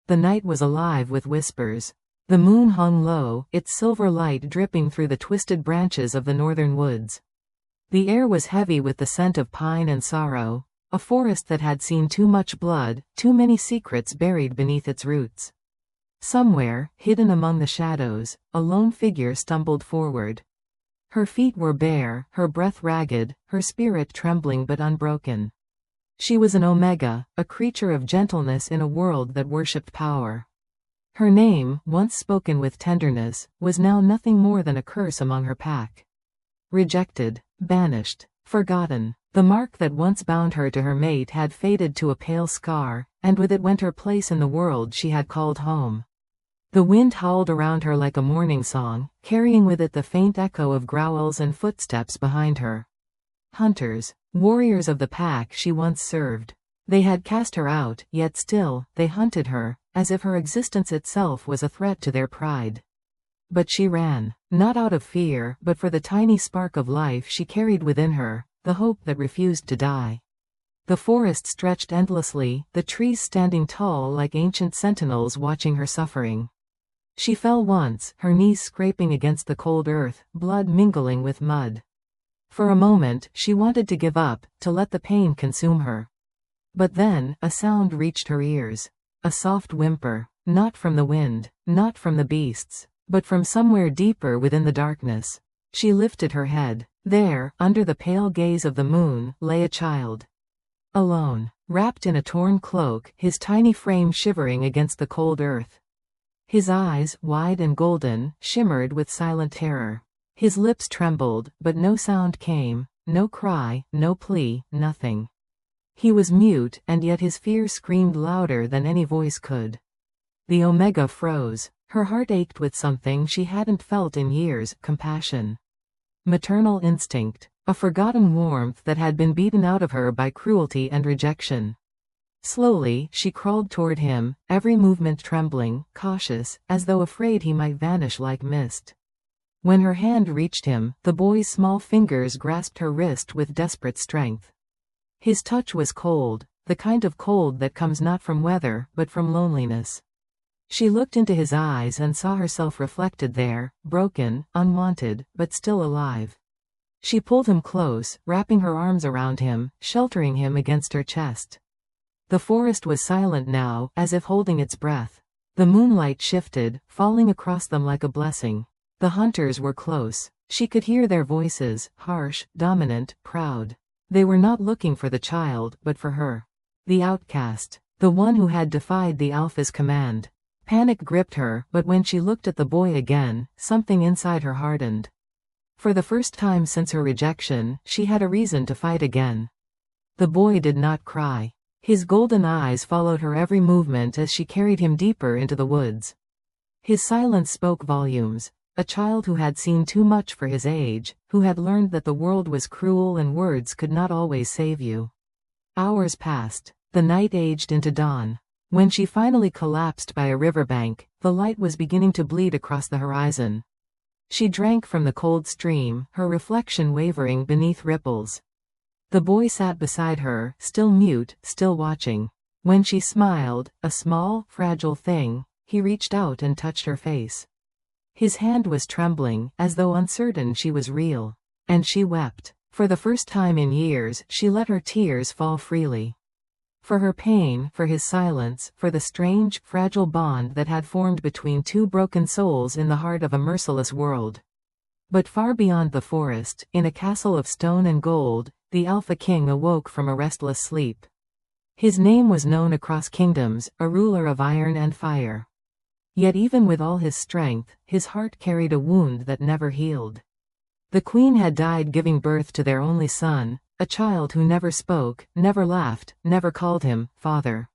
The night was alive with whispers. The moon hung low, its silver light dripping through the twisted branches of the northern woods. The air was heavy with the scent of pine and sorrow, a forest that had seen too much blood, too many secrets buried beneath its roots. Somewhere, hidden among the shadows, a lone figure stumbled forward. Her feet were bare, her breath ragged, her spirit trembling but unbroken. She was an Omega, a creature of gentleness in a world that worshipped power. Her name, once spoken with tenderness, was now nothing more than a curse among her pack. Rejected, banished, forgotten. The mark that once bound her to her mate had faded to a pale scar, and with it went her place in the world she had called home. The wind howled around her like a morning song, carrying with it the faint echo of growls and footsteps behind her. Hunters, warriors of the pack she once served. They had cast her out, yet still, they hunted her, as if her existence itself was a threat to their pride. But she ran, not out of fear, but for the tiny spark of life she carried within her, the hope that refused to die. The forest stretched endlessly, the trees standing tall like ancient sentinels watching her suffering. She fell once, her knees scraping against the cold earth, blood mingling with mud. For a moment, she wanted to give up, to let the pain consume her. But then, a sound reached her ears. A soft whimper, not from the wind, not from the beasts, but from somewhere deeper within the darkness. She lifted her head. There, under the pale gaze of the moon, lay a child. Alone, wrapped in a torn cloak, his tiny frame shivering against the cold earth. His eyes, wide and golden, shimmered with silent terror. His lips trembled, but no sound came, no cry, no plea, nothing. He was mute, and yet his fear screamed louder than any voice could. The Omega froze. Her heart ached with something she hadn't felt in years, compassion. Maternal instinct, a forgotten warmth that had been beaten out of her by cruelty and rejection. Slowly, she crawled toward him, every movement trembling, cautious, as though afraid he might vanish like mist. When her hand reached him, the boy's small fingers grasped her wrist with desperate strength. His touch was cold, the kind of cold that comes not from weather, but from loneliness. She looked into his eyes and saw herself reflected there, broken, unwanted, but still alive. She pulled him close, wrapping her arms around him, sheltering him against her chest. The forest was silent now, as if holding its breath. The moonlight shifted, falling across them like a blessing. The hunters were close. She could hear their voices, harsh, dominant, proud. They were not looking for the child, but for her. The outcast. The one who had defied the Alpha's command. Panic gripped her, but when she looked at the boy again, something inside her hardened. For the first time since her rejection, she had a reason to fight again. The boy did not cry. His golden eyes followed her every movement as she carried him deeper into the woods. His silence spoke volumes. A child who had seen too much for his age, who had learned that the world was cruel and words could not always save you. Hours passed. The night aged into dawn. When she finally collapsed by a riverbank, the light was beginning to bleed across the horizon. She drank from the cold stream, her reflection wavering beneath ripples. The boy sat beside her, still mute, still watching. When she smiled, a small, fragile thing, he reached out and touched her face. His hand was trembling, as though uncertain she was real. And she wept. For the first time in years, she let her tears fall freely. For her pain, for his silence, for the strange, fragile bond that had formed between two broken souls in the heart of a merciless world. But far beyond the forest, in a castle of stone and gold, the Alpha King awoke from a restless sleep. His name was known across kingdoms, a ruler of iron and fire. Yet even with all his strength, his heart carried a wound that never healed. The queen had died giving birth to their only son, a child who never spoke, never laughed, never called him father.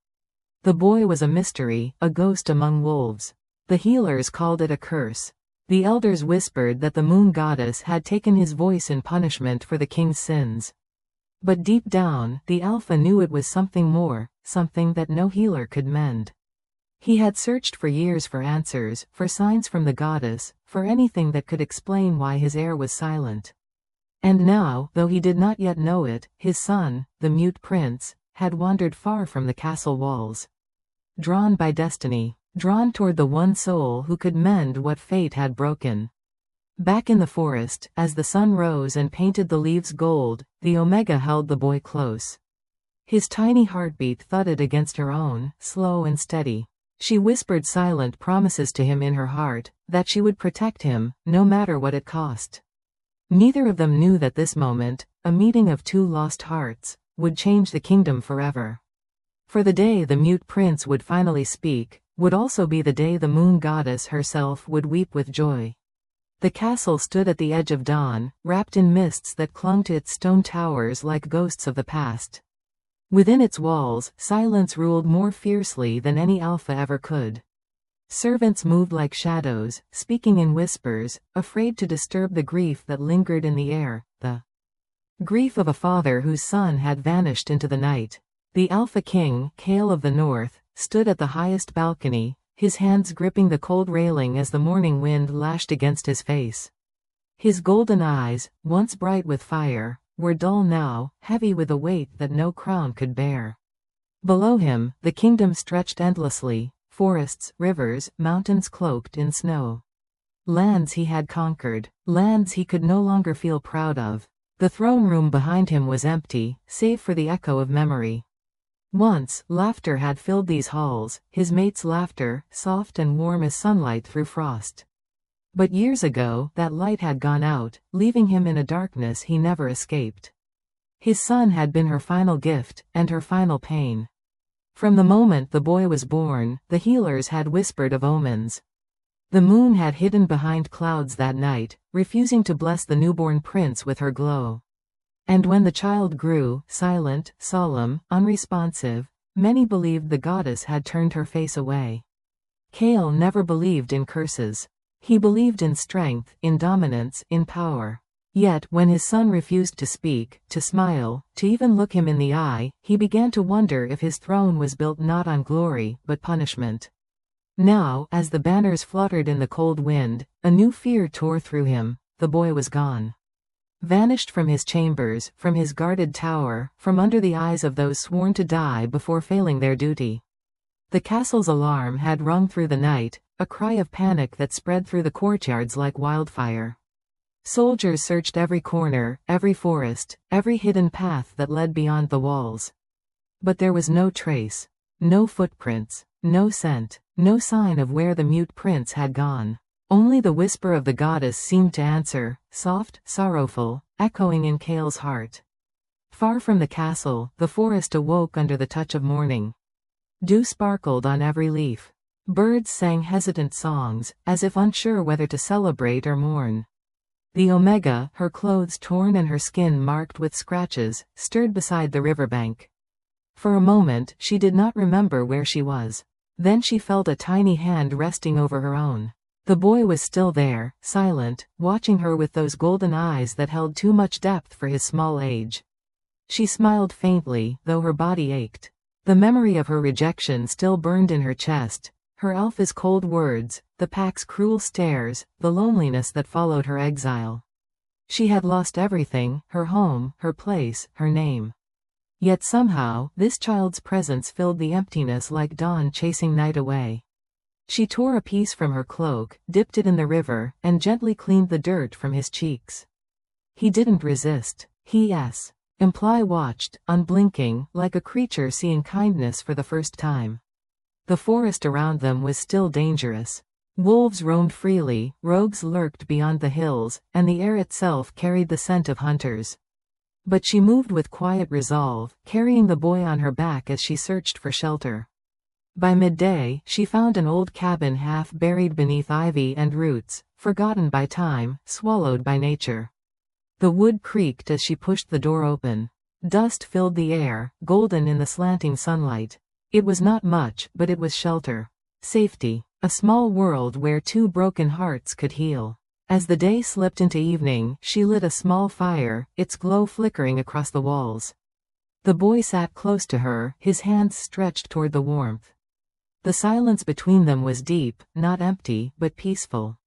The boy was a mystery, a ghost among wolves. The healers called it a curse. The elders whispered that the moon goddess had taken his voice in punishment for the king's sins. But deep down, the Alpha knew it was something more, something that no healer could mend. He had searched for years for answers, for signs from the goddess, for anything that could explain why his heir was silent. And now, though he did not yet know it, his son, the mute prince, had wandered far from the castle walls. drawn by destiny, drawn toward the one soul who could mend what fate had broken. Back in the forest, as the sun rose and painted the leaves gold, the Omega held the boy close. His tiny heartbeat thudded against her own, slow and steady. She whispered silent promises to him in her heart, that she would protect him, no matter what it cost. Neither of them knew that this moment, a meeting of two lost hearts, would change the kingdom forever. For the day the mute prince would finally speak, would also be the day the moon goddess herself would weep with joy. The castle stood at the edge of dawn, wrapped in mists that clung to its stone towers like ghosts of the past. Within its walls, silence ruled more fiercely than any alpha ever could. Servants moved like shadows, speaking in whispers, afraid to disturb the grief that lingered in the air, the grief of a father whose son had vanished into the night. The Alpha King, Kale of the North, stood at the highest balcony, his hands gripping the cold railing as the morning wind lashed against his face. His golden eyes, once bright with fire, were dull now, heavy with a weight that no crown could bear. Below him, the kingdom stretched endlessly, forests, rivers, mountains cloaked in snow. Lands he had conquered, lands he could no longer feel proud of. The throne room behind him was empty, save for the echo of memory. Once, laughter had filled these halls, his mate's laughter, soft and warm as sunlight through frost. But years ago, that light had gone out, leaving him in a darkness he never escaped. His son had been her final gift, and her final pain. From the moment the boy was born, the healers had whispered of omens. The moon had hidden behind clouds that night, refusing to bless the newborn prince with her glow. And when the child grew, silent, solemn, unresponsive, many believed the goddess had turned her face away. Kale never believed in curses. He believed in strength, in dominance, in power. Yet, when his son refused to speak, to smile, to even look him in the eye, he began to wonder if his throne was built not on glory, but punishment. Now, as the banners fluttered in the cold wind, a new fear tore through him. The boy was gone. Vanished from his chambers, from his guarded tower, from under the eyes of those sworn to die before failing their duty. The castle's alarm had rung through the night, a cry of panic that spread through the courtyards like wildfire. Soldiers searched every corner, every forest, every hidden path that led beyond the walls. But there was no trace, no footprints, no scent, no sign of where the mute prince had gone. Only the whisper of the goddess seemed to answer, soft, sorrowful, echoing in Kale's heart. Far from the castle, the forest awoke under the touch of morning. Dew sparkled on every leaf. Birds sang hesitant songs, as if unsure whether to celebrate or mourn. The Omega, her clothes torn and her skin marked with scratches, stirred beside the riverbank. For a moment, she did not remember where she was. Then she felt a tiny hand resting over her own. The boy was still there, silent, watching her with those golden eyes that held too much depth for his small age. She smiled faintly, though her body ached. The memory of her rejection still burned in her chest, her Alpha's cold words, the pack's cruel stares, the loneliness that followed her exile. She had lost everything, her home, her place, her name. Yet somehow, this child's presence filled the emptiness like dawn chasing night away. She tore a piece from her cloak, dipped it in the river, and gently cleaned the dirt from his cheeks. He didn't resist. Imply watched, unblinking, like a creature seeing kindness for the first time. The forest around them was still dangerous. Wolves roamed freely, rogues lurked beyond the hills, and the air itself carried the scent of hunters. But she moved with quiet resolve, carrying the boy on her back as she searched for shelter. By midday, she found an old cabin half buried beneath ivy and roots, forgotten by time, swallowed by nature. The wood creaked as she pushed the door open. Dust filled the air, golden in the slanting sunlight. It was not much, but it was shelter. Safety. A small world where two broken hearts could heal. As the day slipped into evening, she lit a small fire, its glow flickering across the walls. The boy sat close to her, his hands stretched toward the warmth. The silence between them was deep, not empty, but peaceful.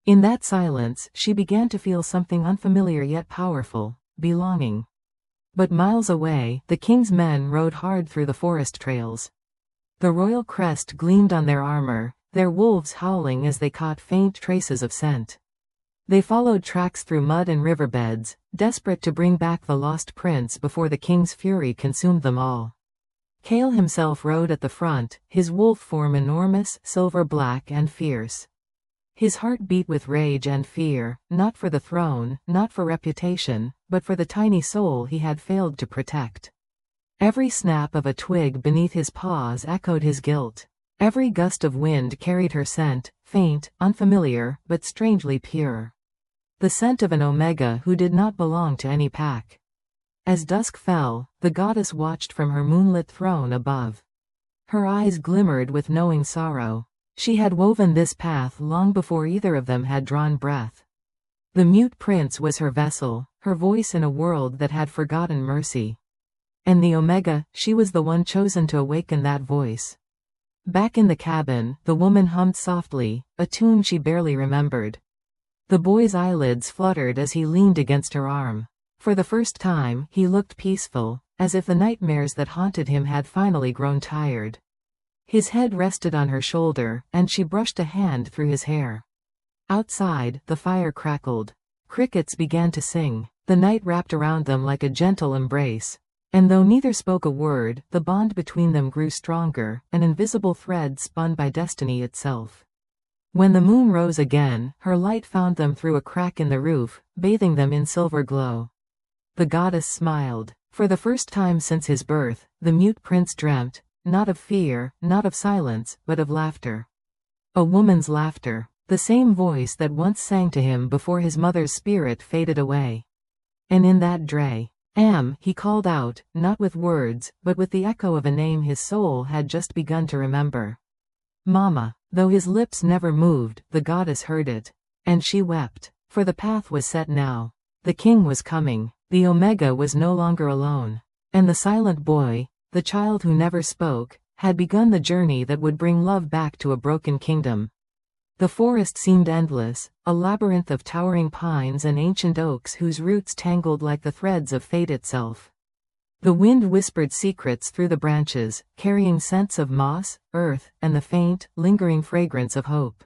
In that silence, she began to feel something unfamiliar yet powerful, belonging. But miles away, the king's men rode hard through the forest trails. The royal crest gleamed on their armor, their wolves howling as they caught faint traces of scent. They followed tracks through mud and riverbeds, desperate to bring back the lost prince before the king's fury consumed them all. Kale himself rode at the front, his wolf form enormous, silver-black and fierce. His heart beat with rage and fear, not for the throne, not for reputation, but for the tiny soul he had failed to protect. Every snap of a twig beneath his paws echoed his guilt. Every gust of wind carried her scent, faint, unfamiliar, but strangely pure. The scent of an Omega who did not belong to any pack. As dusk fell, the goddess watched from her moonlit throne above. Her eyes glimmered with knowing sorrow. She had woven this path long before either of them had drawn breath. The mute prince was her vessel, her voice in a world that had forgotten mercy. And the Omega, she was the one chosen to awaken that voice. Back in the cabin, the woman hummed softly, a tune she barely remembered. The boy's eyelids fluttered as he leaned against her arm. For the first time, he looked peaceful, as if the nightmares that haunted him had finally grown tired. His head rested on her shoulder, and she brushed a hand through his hair. Outside, the fire crackled. Crickets began to sing. The night wrapped around them like a gentle embrace. And though neither spoke a word, the bond between them grew stronger, an invisible thread spun by destiny itself. When the moon rose again, her light found them through a crack in the roof, bathing them in silver glow. The goddess smiled. For the first time since his birth, the mute prince dreamt, not of fear, not of silence, but of laughter. A woman's laughter. The same voice that once sang to him before his mother's spirit faded away. And in that he called out, not with words, but with the echo of a name his soul had just begun to remember. Mama. Though his lips never moved, the goddess heard it. And she wept. For the path was set now. The king was coming. The Omega was no longer alone. And the silent boy, the child who never spoke, had begun the journey that would bring love back to a broken kingdom. The forest seemed endless, a labyrinth of towering pines and ancient oaks whose roots tangled like the threads of fate itself. The wind whispered secrets through the branches, carrying scents of moss, earth, and the faint, lingering fragrance of hope.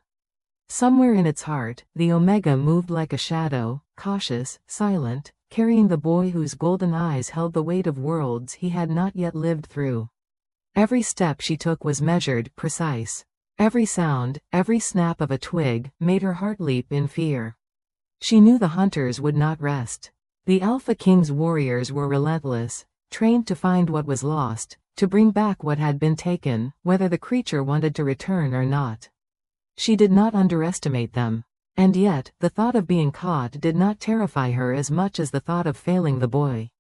Somewhere in its heart, the Omega moved like a shadow, cautious, silent, carrying the boy whose golden eyes held the weight of worlds he had not yet lived through. Every step she took was measured, precise. Every sound, every snap of a twig, made her heart leap in fear. She knew the hunters would not rest. The Alpha King's warriors were relentless, trained to find what was lost, to bring back what had been taken, whether the creature wanted to return or not. She did not underestimate them. And yet, the thought of being caught did not terrify her as much as the thought of failing the boy.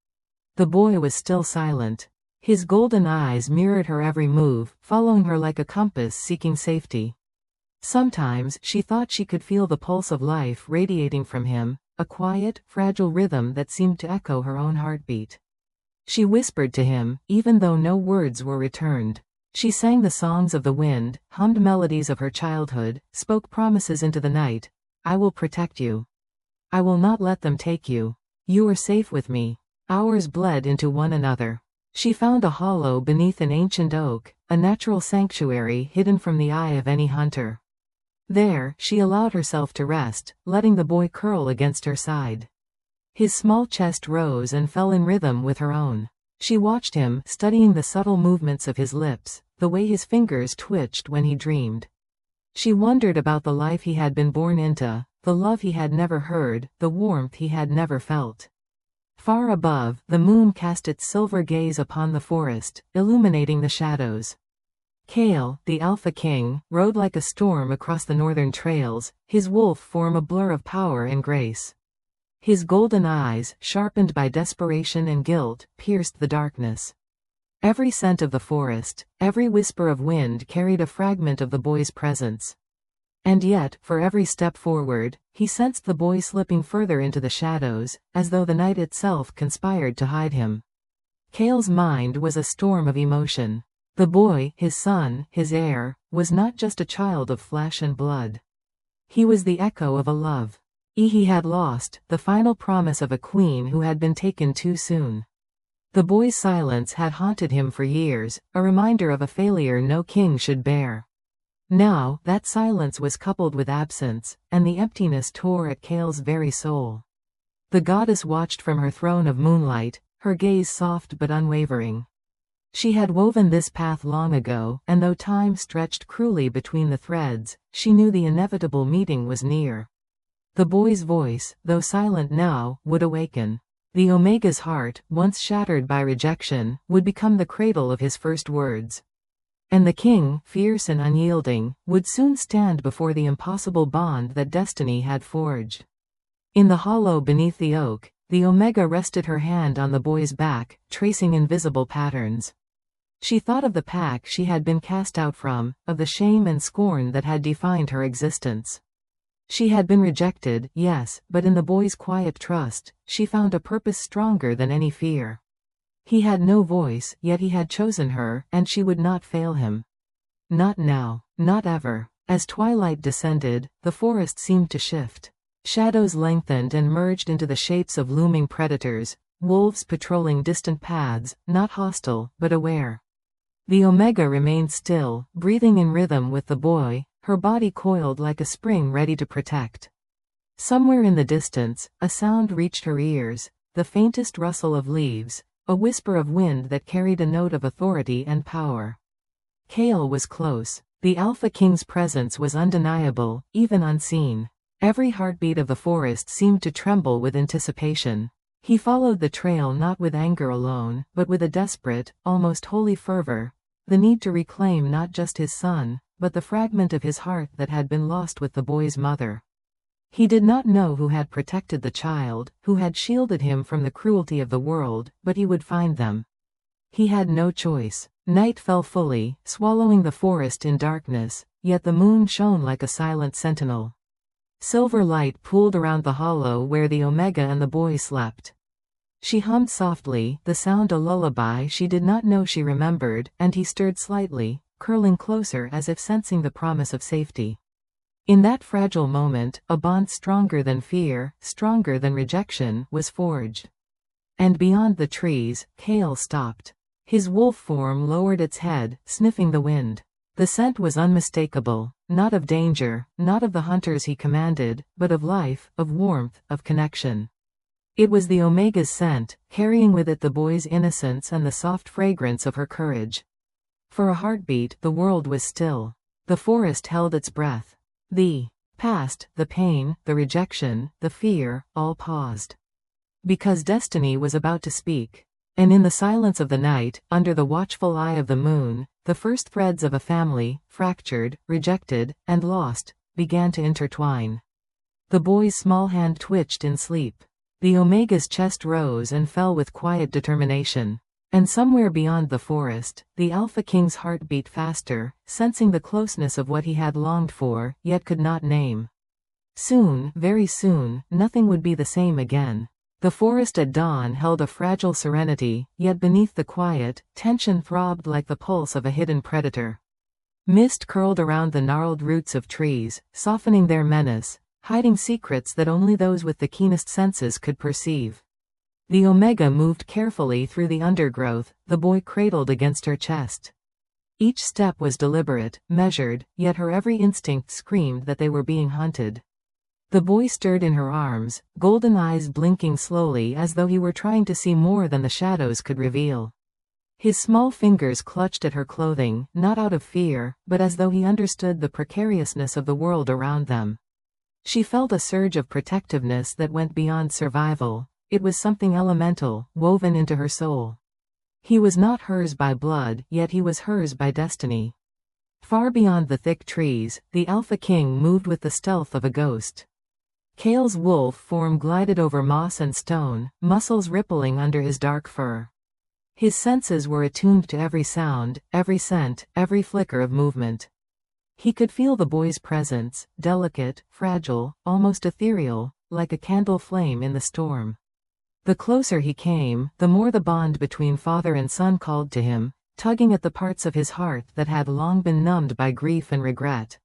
The boy was still silent. His golden eyes mirrored her every move, following her like a compass seeking safety. Sometimes she thought she could feel the pulse of life radiating from him, a quiet, fragile rhythm that seemed to echo her own heartbeat. She whispered to him, even though no words were returned. She sang the songs of the wind, hummed melodies of her childhood, spoke promises into the night. I will protect you. I will not let them take you. You are safe with me. Hours bled into one another. She found a hollow beneath an ancient oak, a natural sanctuary hidden from the eye of any hunter. There, she allowed herself to rest, letting the boy curl against her side. His small chest rose and fell in rhythm with her own. She watched him, studying the subtle movements of his lips, the way his fingers twitched when he dreamed. She wondered about the life he had been born into, the love he had never heard, the warmth he had never felt. Far above, the moon cast its silver gaze upon the forest, illuminating the shadows. Kale, the Alpha King, rode like a storm across the northern trails, his wolf form a blur of power and grace. His golden eyes, sharpened by desperation and guilt, pierced the darkness. Every scent of the forest, every whisper of wind carried a fragment of the boy's presence. And yet, for every step forward, he sensed the boy slipping further into the shadows, as though the night itself conspired to hide him. Kale's mind was a storm of emotion. The boy, his son, his heir, was not just a child of flesh and blood. He was the echo of a love he had lost, the final promise of a queen who had been taken too soon. The boy's silence had haunted him for years, a reminder of a failure no king should bear. Now, that silence was coupled with absence, and the emptiness tore at Kale's very soul. The goddess watched from her throne of moonlight, her gaze soft but unwavering. She had woven this path long ago, and though time stretched cruelly between the threads, she knew the inevitable meeting was near. The boy's voice, though silent now, would awaken. The Omega's heart, once shattered by rejection, would become the cradle of his first words. And the king, fierce and unyielding, would soon stand before the impossible bond that destiny had forged. In the hollow beneath the oak, the Omega rested her hand on the boy's back, tracing invisible patterns. She thought of the pack she had been cast out from, of the shame and scorn that had defined her existence. She had been rejected, yes, but in the boy's quiet trust, she found a purpose stronger than any fear. He had no voice, yet he had chosen her, and she would not fail him. Not now, not ever. As twilight descended, the forest seemed to shift. Shadows lengthened and merged into the shapes of looming predators, wolves patrolling distant paths, not hostile, but aware. The Omega remained still, breathing in rhythm with the boy, her body coiled like a spring ready to protect. Somewhere in the distance, a sound reached her ears, the faintest rustle of leaves, a whisper of wind that carried a note of authority and power. Kale was close. The Alpha King's presence was undeniable, even unseen. Every heartbeat of the forest seemed to tremble with anticipation. He followed the trail not with anger alone, but with a desperate, almost holy fervor, the need to reclaim not just his son, but the fragment of his heart that had been lost with the boy's mother. He did not know who had protected the child, who had shielded him from the cruelty of the world, but he would find them. He had no choice. Night fell fully, swallowing the forest in darkness, yet the moon shone like a silent sentinel. Silver light pooled around the hollow where the Omega and the boy slept. She hummed softly, the sound a lullaby she did not know she remembered, and he stirred slightly, curling closer as if sensing the promise of safety. In that fragile moment, a bond stronger than fear, stronger than rejection, was forged. And beyond the trees, Kale stopped. His wolf form lowered its head, sniffing the wind. The scent was unmistakable, not of danger, not of the hunters he commanded, but of life, of warmth, of connection. It was the Omega's scent, carrying with it the boy's innocence and the soft fragrance of her courage. For a heartbeat, the world was still. The forest held its breath. The past, the pain, the rejection, the fear, all paused. Because destiny was about to speak. And in the silence of the night, under the watchful eye of the moon, the first threads of a family, fractured, rejected, and lost, began to intertwine. The boy's small hand twitched in sleep. The Omega's chest rose and fell with quiet determination. And somewhere beyond the forest, the Alpha King's heart beat faster, sensing the closeness of what he had longed for, yet could not name. Soon, very soon, nothing would be the same again. The forest at dawn held a fragile serenity, yet beneath the quiet, tension throbbed like the pulse of a hidden predator. Mist curled around the gnarled roots of trees, softening their menace, hiding secrets that only those with the keenest senses could perceive. The Omega moved carefully through the undergrowth, the boy cradled against her chest. Each step was deliberate, measured, yet her every instinct screamed that they were being hunted. The boy stirred in her arms, golden eyes blinking slowly as though he were trying to see more than the shadows could reveal. His small fingers clutched at her clothing, not out of fear, but as though he understood the precariousness of the world around them. She felt a surge of protectiveness that went beyond survival. It was something elemental, woven into her soul. He was not hers by blood, yet he was hers by destiny. Far beyond the thick trees, the Alpha King moved with the stealth of a ghost. Kale's wolf form glided over moss and stone, muscles rippling under his dark fur. His senses were attuned to every sound, every scent, every flicker of movement. He could feel the boy's presence, delicate, fragile, almost ethereal, like a candle flame in the storm. The closer he came, the more the bond between father and son called to him, tugging at the parts of his heart that had long been numbed by grief and regret.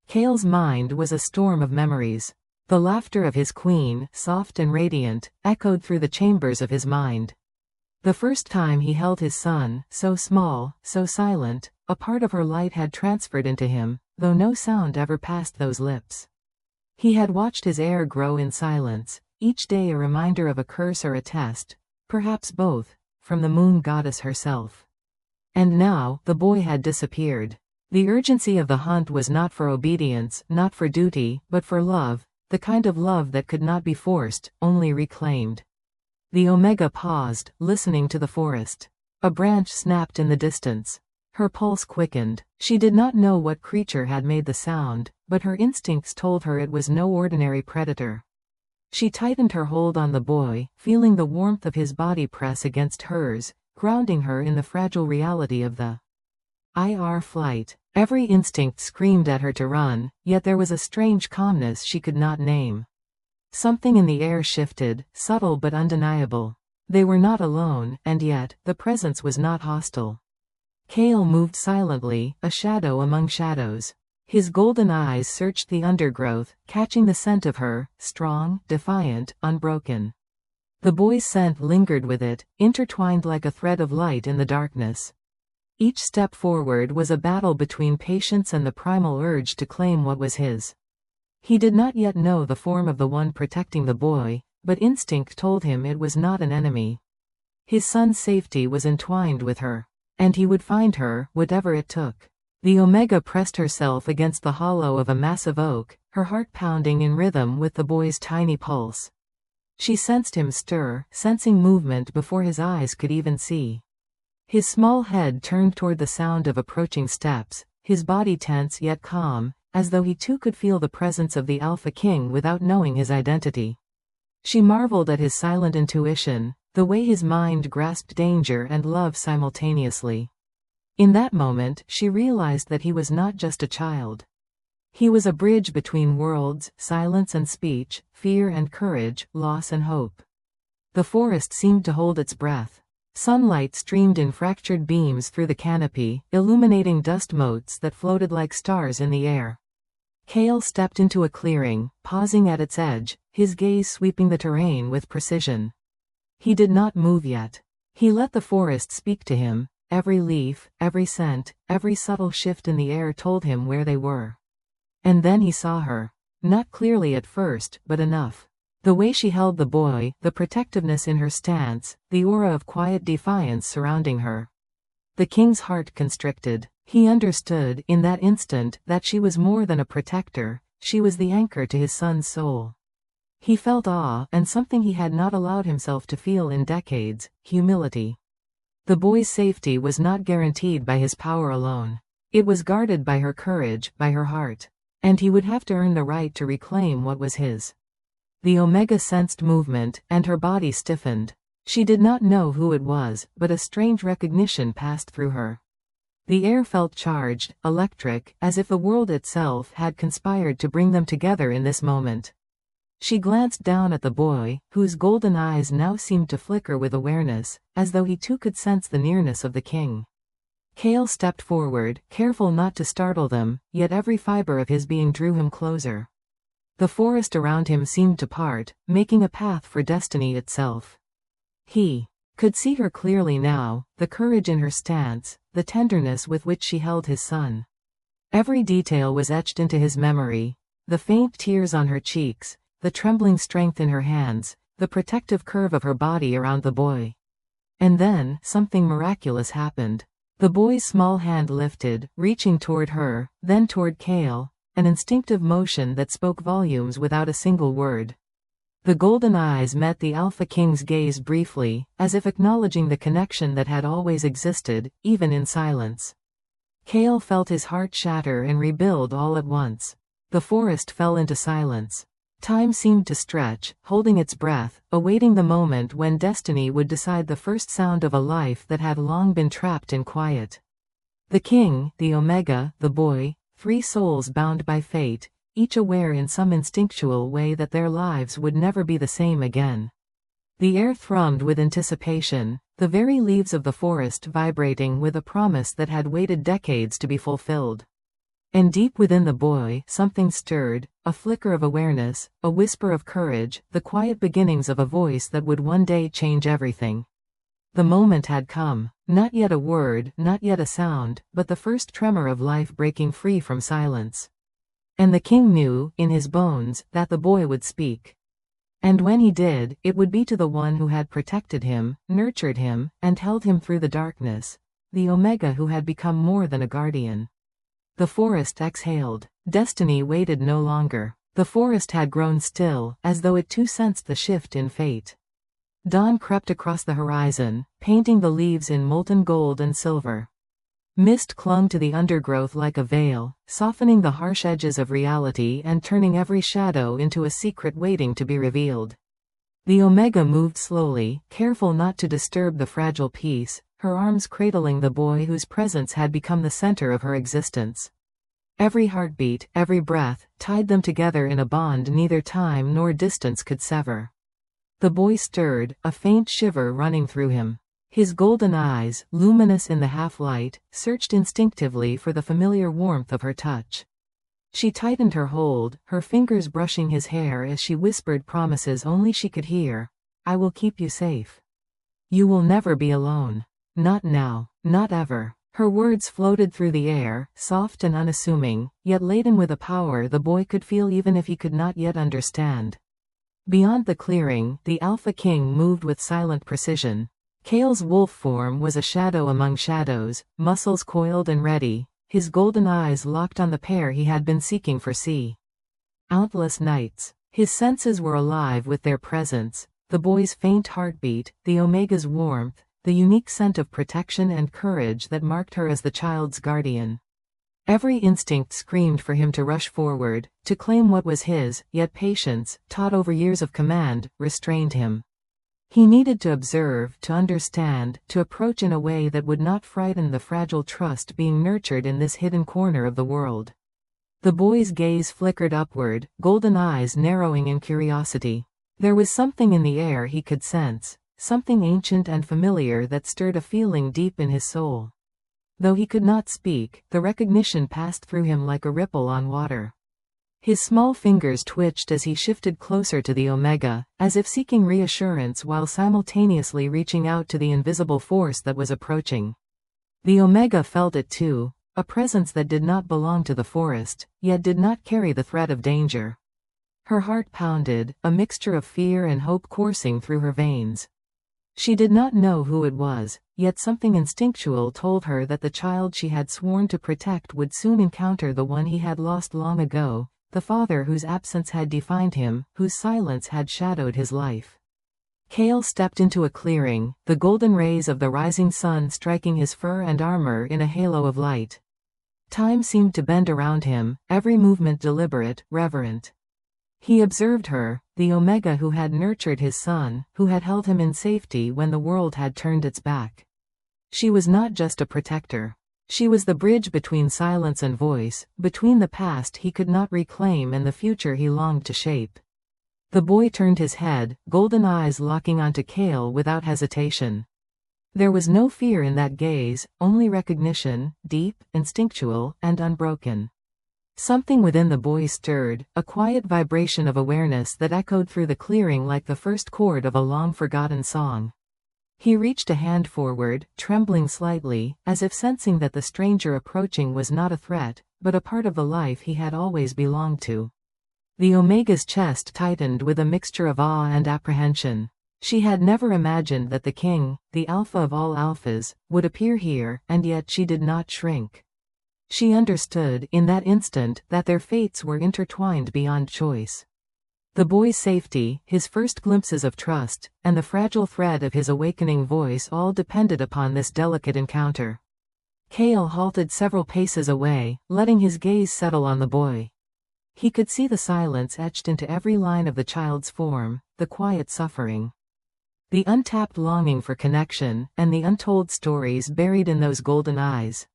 Kale's mind was a storm of memories. The laughter of his queen, soft and radiant, echoed through the chambers of his mind. The first time he held his son, so small, so silent, a part of her light had transferred into him, though no sound ever passed those lips. He had watched his heir grow in silence, each day a reminder of a curse or a test, perhaps both, from the moon goddess herself. And now, the boy had disappeared. The urgency of the hunt was not for obedience, not for duty, but for love, the kind of love that could not be forced, only reclaimed. The Omega paused, listening to the forest. A branch snapped in the distance. Her pulse quickened. She did not know what creature had made the sound, but her instincts told her it was no ordinary predator. She tightened her hold on the boy, feeling the warmth of his body press against hers, grounding her in the fragile reality of the flight. Every instinct screamed at her to run, yet there was a strange calmness she could not name. Something in the air shifted, subtle but undeniable. They were not alone, and yet, the presence was not hostile. Kale moved silently, a shadow among shadows. His golden eyes searched the undergrowth, catching the scent of her, strong, defiant, unbroken. The boy's scent lingered with it, intertwined like a thread of light in the darkness. Each step forward was a battle between patience and the primal urge to claim what was his. He did not yet know the form of the one protecting the boy, but instinct told him it was not an enemy. His son's safety was entwined with her. And he would find her, whatever it took. The Omega pressed herself against the hollow of a massive oak, her heart pounding in rhythm with the boy's tiny pulse. She sensed him stir, sensing movement before his eyes could even see. His small head turned toward the sound of approaching steps, his body tense yet calm, as though he too could feel the presence of the Alpha King without knowing his identity. She marveled at his silent intuition, the way his mind grasped danger and love simultaneously. In that moment, she realized that he was not just a child. He was a bridge between worlds, silence and speech, fear and courage, loss and hope. The forest seemed to hold its breath. Sunlight streamed in fractured beams through the canopy, illuminating dust motes that floated like stars in the air. Kale stepped into a clearing, pausing at its edge, his gaze sweeping the terrain with precision. He did not move yet. He let the forest speak to him. Every leaf, every scent, every subtle shift in the air told him where they were. And then he saw her. Not clearly at first, but enough. The way she held the boy, the protectiveness in her stance, the aura of quiet defiance surrounding her. The king's heart constricted. He understood, in that instant, that she was more than a protector, she was the anchor to his son's soul. He felt awe, and something he had not allowed himself to feel in decades, humility. The boy's safety was not guaranteed by his power alone. It was guarded by her courage, by her heart. And he would have to earn the right to reclaim what was his. The Omega sensed movement, and her body stiffened. She did not know who it was, but a strange recognition passed through her. The air felt charged, electric, as if the world itself had conspired to bring them together in this moment. She glanced down at the boy, whose golden eyes now seemed to flicker with awareness, as though he too could sense the nearness of the king. Kale stepped forward, careful not to startle them, yet every fiber of his being drew him closer. The forest around him seemed to part, making a path for destiny itself. He could see her clearly now, the courage in her stance, the tenderness with which she held his son. Every detail was etched into his memory, the faint tears on her cheeks, the trembling strength in her hands, the protective curve of her body around the boy. And then, something miraculous happened. The boy's small hand lifted, reaching toward her, then toward Kale, an instinctive motion that spoke volumes without a single word. The golden eyes met the Alpha King's gaze briefly, as if acknowledging the connection that had always existed, even in silence. Kale felt his heart shatter and rebuild all at once. The forest fell into silence. Time seemed to stretch, holding its breath, awaiting the moment when destiny would decide the first sound of a life that had long been trapped in quiet. The king, the Omega, the boy, 3 souls bound by fate, each aware in some instinctual way that their lives would never be the same again. The air thrummed with anticipation, the very leaves of the forest vibrating with a promise that had waited decades to be fulfilled. And deep within the boy, something stirred, a flicker of awareness, a whisper of courage, the quiet beginnings of a voice that would one day change everything. The moment had come. Not yet a word, not yet a sound, but the first tremor of life breaking free from silence. And the king knew, in his bones, that the boy would speak. And when he did, it would be to the one who had protected him, nurtured him, and held him through the darkness, the Omega who had become more than a guardian. The forest exhaled. Destiny waited no longer. The forest had grown still, as though it too sensed the shift in fate. Dawn crept across the horizon, painting the leaves in molten gold and silver. Mist clung to the undergrowth like a veil, softening the harsh edges of reality and turning every shadow into a secret waiting to be revealed. The Omega moved slowly, careful not to disturb the fragile peace, her arms cradling the boy whose presence had become the center of her existence. Every heartbeat, every breath, tied them together in a bond neither time nor distance could sever. The boy stirred, a faint shiver running through him. His golden eyes, luminous in the half-light, searched instinctively for the familiar warmth of her touch. She tightened her hold, her fingers brushing his hair as she whispered promises only she could hear. "I will keep you safe. You will never be alone. Not now, not ever." Her words floated through the air, soft and unassuming, yet laden with a power the boy could feel even if he could not yet understand. Beyond the clearing, the Alpha King moved with silent precision. Kale's wolf form was a shadow among shadows, muscles coiled and ready, his golden eyes locked on the pair he had been seeking for countless nights. His senses were alive with their presence, the boy's faint heartbeat, the Omega's warmth, the unique scent of protection and courage that marked her as the child's guardian. Every instinct screamed for him to rush forward, to claim what was his, yet patience, taught over years of command, restrained him. He needed to observe, to understand, to approach in a way that would not frighten the fragile trust being nurtured in this hidden corner of the world. The boy's gaze flickered upward, golden eyes narrowing in curiosity. There was something in the air he could sense, something ancient and familiar that stirred a feeling deep in his soul. Though he could not speak, the recognition passed through him like a ripple on water. His small fingers twitched as he shifted closer to the Omega, as if seeking reassurance while simultaneously reaching out to the invisible force that was approaching. The Omega felt it too, a presence that did not belong to the forest, yet did not carry the threat of danger. Her heart pounded, a mixture of fear and hope coursing through her veins. She did not know who it was, yet something instinctual told her that the child she had sworn to protect would soon encounter the one he had lost long ago, the father whose absence had defined him, whose silence had shadowed his life. Kale stepped into a clearing, the golden rays of the rising sun striking his fur and armor in a halo of light. Time seemed to bend around him, every movement deliberate, reverent. He observed her, the Omega who had nurtured his son, who had held him in safety when the world had turned its back. She was not just a protector. She was the bridge between silence and voice, between the past he could not reclaim and the future he longed to shape. The boy turned his head, golden eyes locking onto Kale without hesitation. There was no fear in that gaze, only recognition, deep, instinctual, and unbroken. Something within the boy stirred, a quiet vibration of awareness that echoed through the clearing like the first chord of a long-forgotten song. He reached a hand forward, trembling slightly, as if sensing that the stranger approaching was not a threat, but a part of the life he had always belonged to. The Omega's chest tightened with a mixture of awe and apprehension. She had never imagined that the king, the alpha of all alphas, would appear here, and yet she did not shrink. She understood, in that instant, that their fates were intertwined beyond choice. The boy's safety, his first glimpses of trust, and the fragile thread of his awakening voice all depended upon this delicate encounter. Kale halted several paces away, letting his gaze settle on the boy. He could see the silence etched into every line of the child's form, the quiet suffering, the untapped longing for connection, and the untold stories buried in those golden eyes.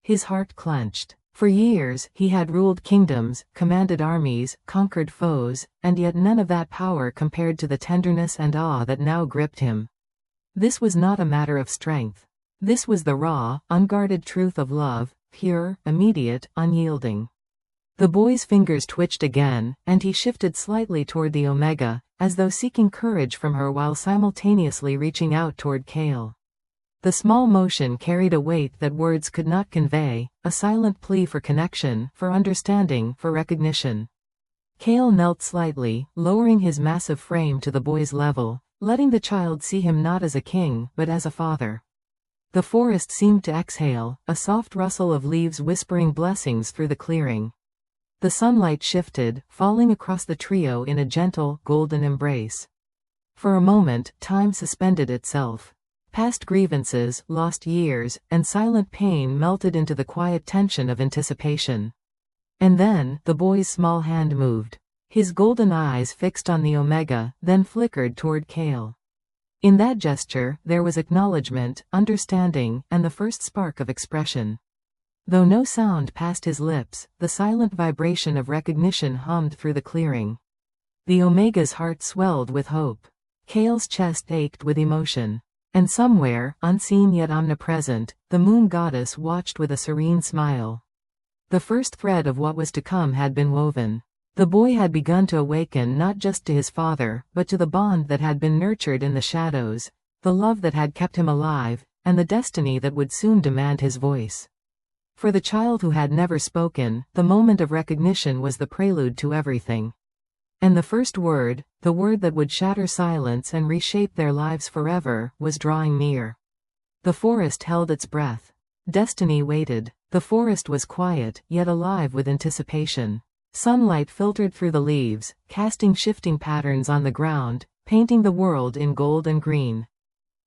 His heart clenched. For years, he had ruled kingdoms, commanded armies, conquered foes, and yet none of that power compared to the tenderness and awe that now gripped him. This was not a matter of strength. This was the raw, unguarded truth of love, pure, immediate, unyielding. The boy's fingers twitched again, and he shifted slightly toward the Omega, as though seeking courage from her while simultaneously reaching out toward Kale. The small motion carried a weight that words could not convey, a silent plea for connection, for understanding, for recognition. Kale knelt slightly, lowering his massive frame to the boy's level, letting the child see him not as a king, but as a father. The forest seemed to exhale, a soft rustle of leaves whispering blessings through the clearing. The sunlight shifted, falling across the trio in a gentle, golden embrace. For a moment, time suspended itself. Past grievances, lost years, and silent pain melted into the quiet tension of anticipation. And then, the boy's small hand moved. His golden eyes fixed on the Omega, then flickered toward Kale. In that gesture, there was acknowledgement, understanding, and the first spark of expression. Though no sound passed his lips, the silent vibration of recognition hummed through the clearing. The Omega's heart swelled with hope. Kale's chest ached with emotion. And somewhere, unseen yet omnipresent, the moon goddess watched with a serene smile. The first thread of what was to come had been woven. The boy had begun to awaken not just to his father, but to the bond that had been nurtured in the shadows, the love that had kept him alive, and the destiny that would soon demand his voice. For the child who had never spoken, the moment of recognition was the prelude to everything. And the first word, the word that would shatter silence and reshape their lives forever, was drawing near. The forest held its breath. Destiny waited. The forest was quiet, yet alive with anticipation. Sunlight filtered through the leaves, casting shifting patterns on the ground, painting the world in gold and green.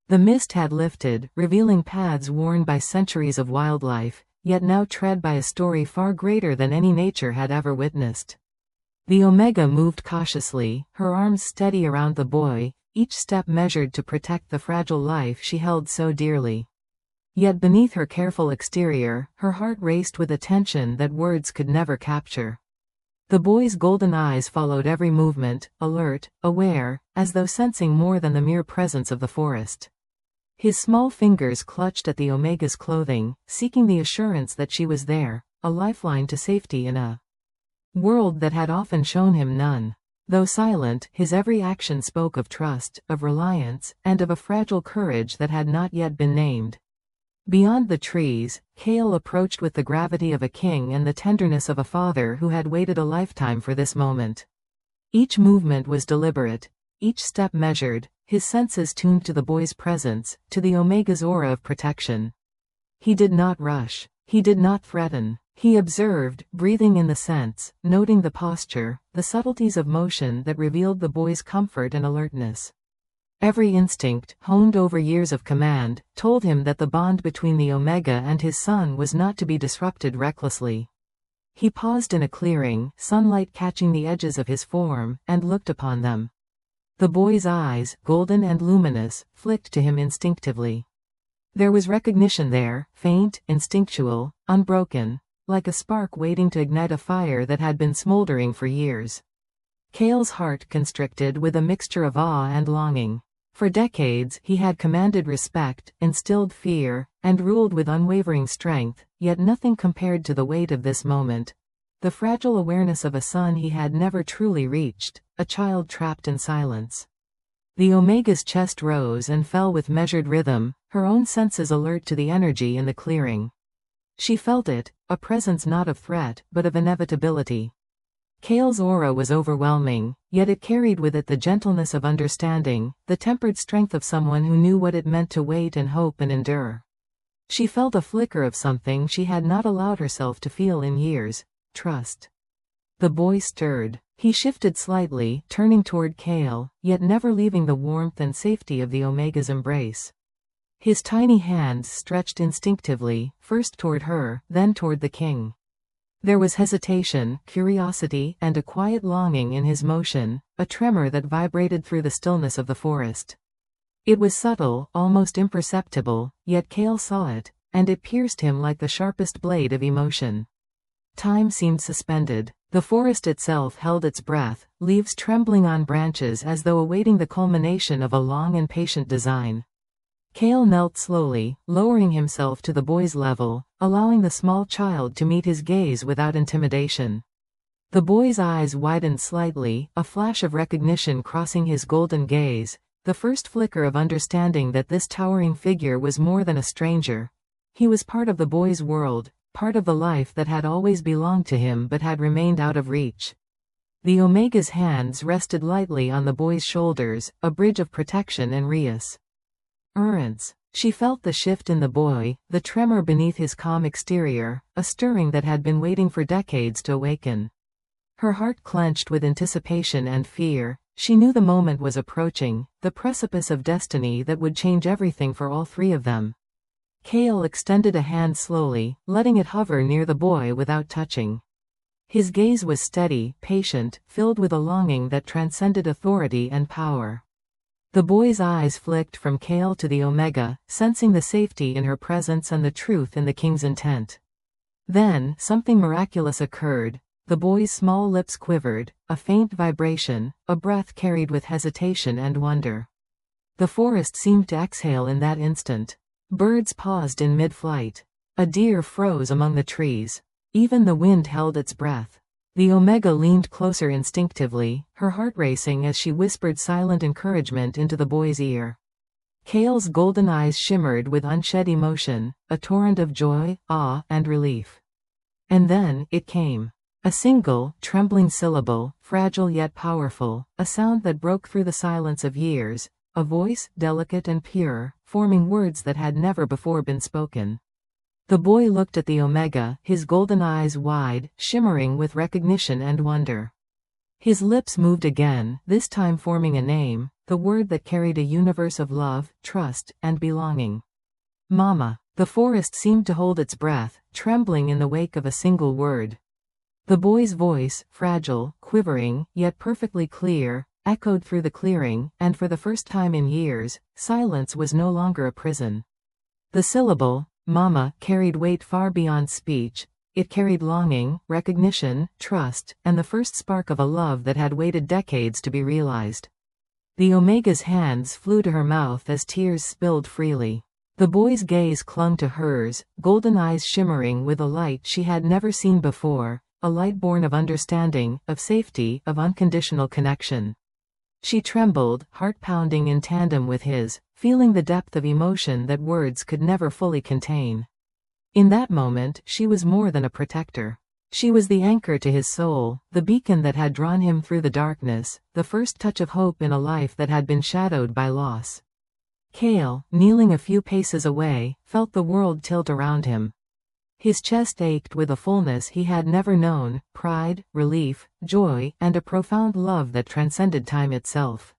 The mist had lifted, revealing paths worn by centuries of wildlife, yet now tread by a story far greater than any nature had ever witnessed. The Omega moved cautiously, her arms steady around the boy, each step measured to protect the fragile life she held so dearly. Yet beneath her careful exterior, her heart raced with a tension that words could never capture. The boy's golden eyes followed every movement, alert, aware, as though sensing more than the mere presence of the forest. His small fingers clutched at the Omega's clothing, seeking the assurance that she was there, a lifeline to safety in a world that had often shown him none. Though silent, his every action spoke of trust, of reliance, and of a fragile courage that had not yet been named. Beyond the trees, Kale approached with the gravity of a king and the tenderness of a father who had waited a lifetime for this moment. Each movement was deliberate, each step measured, his senses tuned to the boy's presence, to the Omega's aura of protection. He did not rush. He did not threaten. He observed, breathing in the sense, noting the posture, the subtleties of motion that revealed the boy's comfort and alertness. Every instinct, honed over years of command, told him that the bond between the Omega and his son was not to be disrupted recklessly. He paused in a clearing, sunlight catching the edges of his form, and looked upon them. The boy's eyes, golden and luminous, flicked to him instinctively. There was recognition there, faint, instinctual, unbroken, like a spark waiting to ignite a fire that had been smoldering for years. Kale's heart constricted with a mixture of awe and longing. For decades, he had commanded respect, instilled fear, and ruled with unwavering strength, yet nothing compared to the weight of this moment. The fragile awareness of a son he had never truly reached, a child trapped in silence. The Omega's chest rose and fell with measured rhythm, her own senses alert to the energy in the clearing. She felt it, a presence not of threat, but of inevitability. Kale's aura was overwhelming, yet it carried with it the gentleness of understanding, the tempered strength of someone who knew what it meant to wait and hope and endure. She felt a flicker of something she had not allowed herself to feel in years: trust. The boy stirred. He shifted slightly, turning toward Kale, yet never leaving the warmth and safety of the Omega's embrace. His tiny hands stretched instinctively, first toward her, then toward the king. There was hesitation, curiosity, and a quiet longing in his motion, a tremor that vibrated through the stillness of the forest. It was subtle, almost imperceptible, yet Kale saw it, and it pierced him like the sharpest blade of emotion. Time seemed suspended. The forest itself held its breath, leaves trembling on branches as though awaiting the culmination of a long and patient design. Kale knelt slowly, lowering himself to the boy's level, allowing the small child to meet his gaze without intimidation. The boy's eyes widened slightly, a flash of recognition crossing his golden gaze, the first flicker of understanding that this towering figure was more than a stranger. He was part of the boy's world, part of the life that had always belonged to him but had remained out of reach. The Omega's hands rested lightly on the boy's shoulders, a bridge of protection and reassurance. She felt the shift in the boy, the tremor beneath his calm exterior, a stirring that had been waiting for decades to awaken. Her heart clenched with anticipation and fear. She knew the moment was approaching, the precipice of destiny that would change everything for all three of them. Kale extended a hand slowly, letting it hover near the boy without touching. His gaze was steady, patient, filled with a longing that transcended authority and power. The boy's eyes flicked from Kale to the Omega, sensing the safety in her presence and the truth in the king's intent. Then, something miraculous occurred. The boy's small lips quivered, a faint vibration, a breath carried with hesitation and wonder. The forest seemed to exhale in that instant. Birds paused in mid-flight. A deer froze among the trees. Even the wind held its breath. The Omega leaned closer instinctively, her heart racing as she whispered silent encouragement into the boy's ear. Kale's golden eyes shimmered with unshed emotion, a torrent of joy, awe, and relief. And then, it came. A single, trembling syllable, fragile yet powerful, a sound that broke through the silence of years, a voice, delicate and pure, forming words that had never before been spoken. The boy looked at the Omega, his golden eyes wide, shimmering with recognition and wonder. His lips moved again, this time forming a name, the word that carried a universe of love, trust, and belonging. Mama. The forest seemed to hold its breath, trembling in the wake of a single word. The boy's voice, fragile, quivering, yet perfectly clear, echoed through the clearing, and for the first time in years, silence was no longer a prison. The syllable, Mama, carried weight far beyond speech. It carried longing, recognition, trust, and the first spark of a love that had waited decades to be realized. The Omega's hands flew to her mouth as tears spilled freely. The boy's gaze clung to hers, golden eyes shimmering with a light she had never seen before. A light born of understanding, of safety, of unconditional connection. She trembled, heart pounding in tandem with his, feeling the depth of emotion that words could never fully contain. In that moment, she was more than a protector. She was the anchor to his soul, the beacon that had drawn him through the darkness, the first touch of hope in a life that had been shadowed by loss. Kale, kneeling a few paces away, felt the world tilt around him. His chest ached with a fullness he had never known, pride, relief, joy, and a profound love that transcended time itself.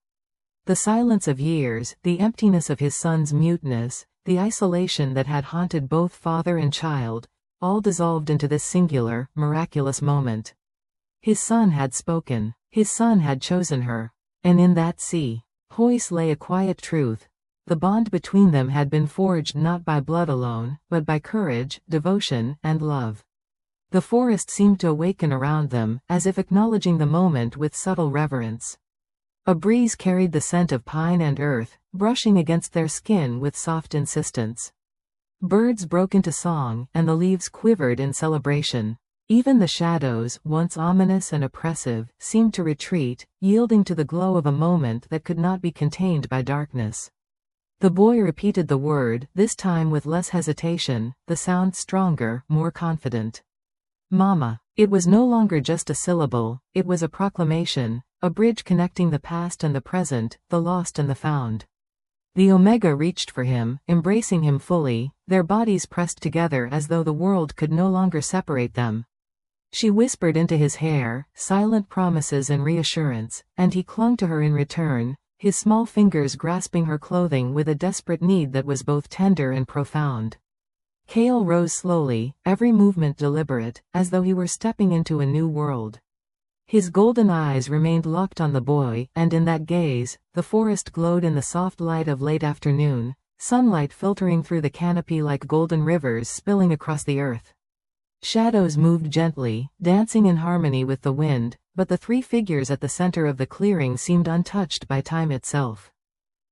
The silence of years, the emptiness of his son's muteness, the isolation that had haunted both father and child, all dissolved into this singular, miraculous moment. His son had spoken. His son had chosen her. And in that voice lay a quiet truth. The bond between them had been forged not by blood alone, but by courage, devotion, and love. The forest seemed to awaken around them, as if acknowledging the moment with subtle reverence. A breeze carried the scent of pine and earth, brushing against their skin with soft insistence. Birds broke into song, and the leaves quivered in celebration. Even the shadows, once ominous and oppressive, seemed to retreat, yielding to the glow of a moment that could not be contained by darkness. The boy repeated the word, this time with less hesitation, the sound stronger, more confident. Mama. It was no longer just a syllable, it was a proclamation, a bridge connecting the past and the present, the lost and the found. The Omega reached for him, embracing him fully, their bodies pressed together as though the world could no longer separate them. She whispered into his hair, silent promises and reassurance, and he clung to her in return, his small fingers grasping her clothing with a desperate need that was both tender and profound. Kale rose slowly, every movement deliberate, as though he were stepping into a new world. His golden eyes remained locked on the boy, and in that gaze, the forest glowed in the soft light of late afternoon, sunlight filtering through the canopy like golden rivers spilling across the earth. Shadows moved gently, dancing in harmony with the wind, but the three figures at the center of the clearing seemed untouched by time itself.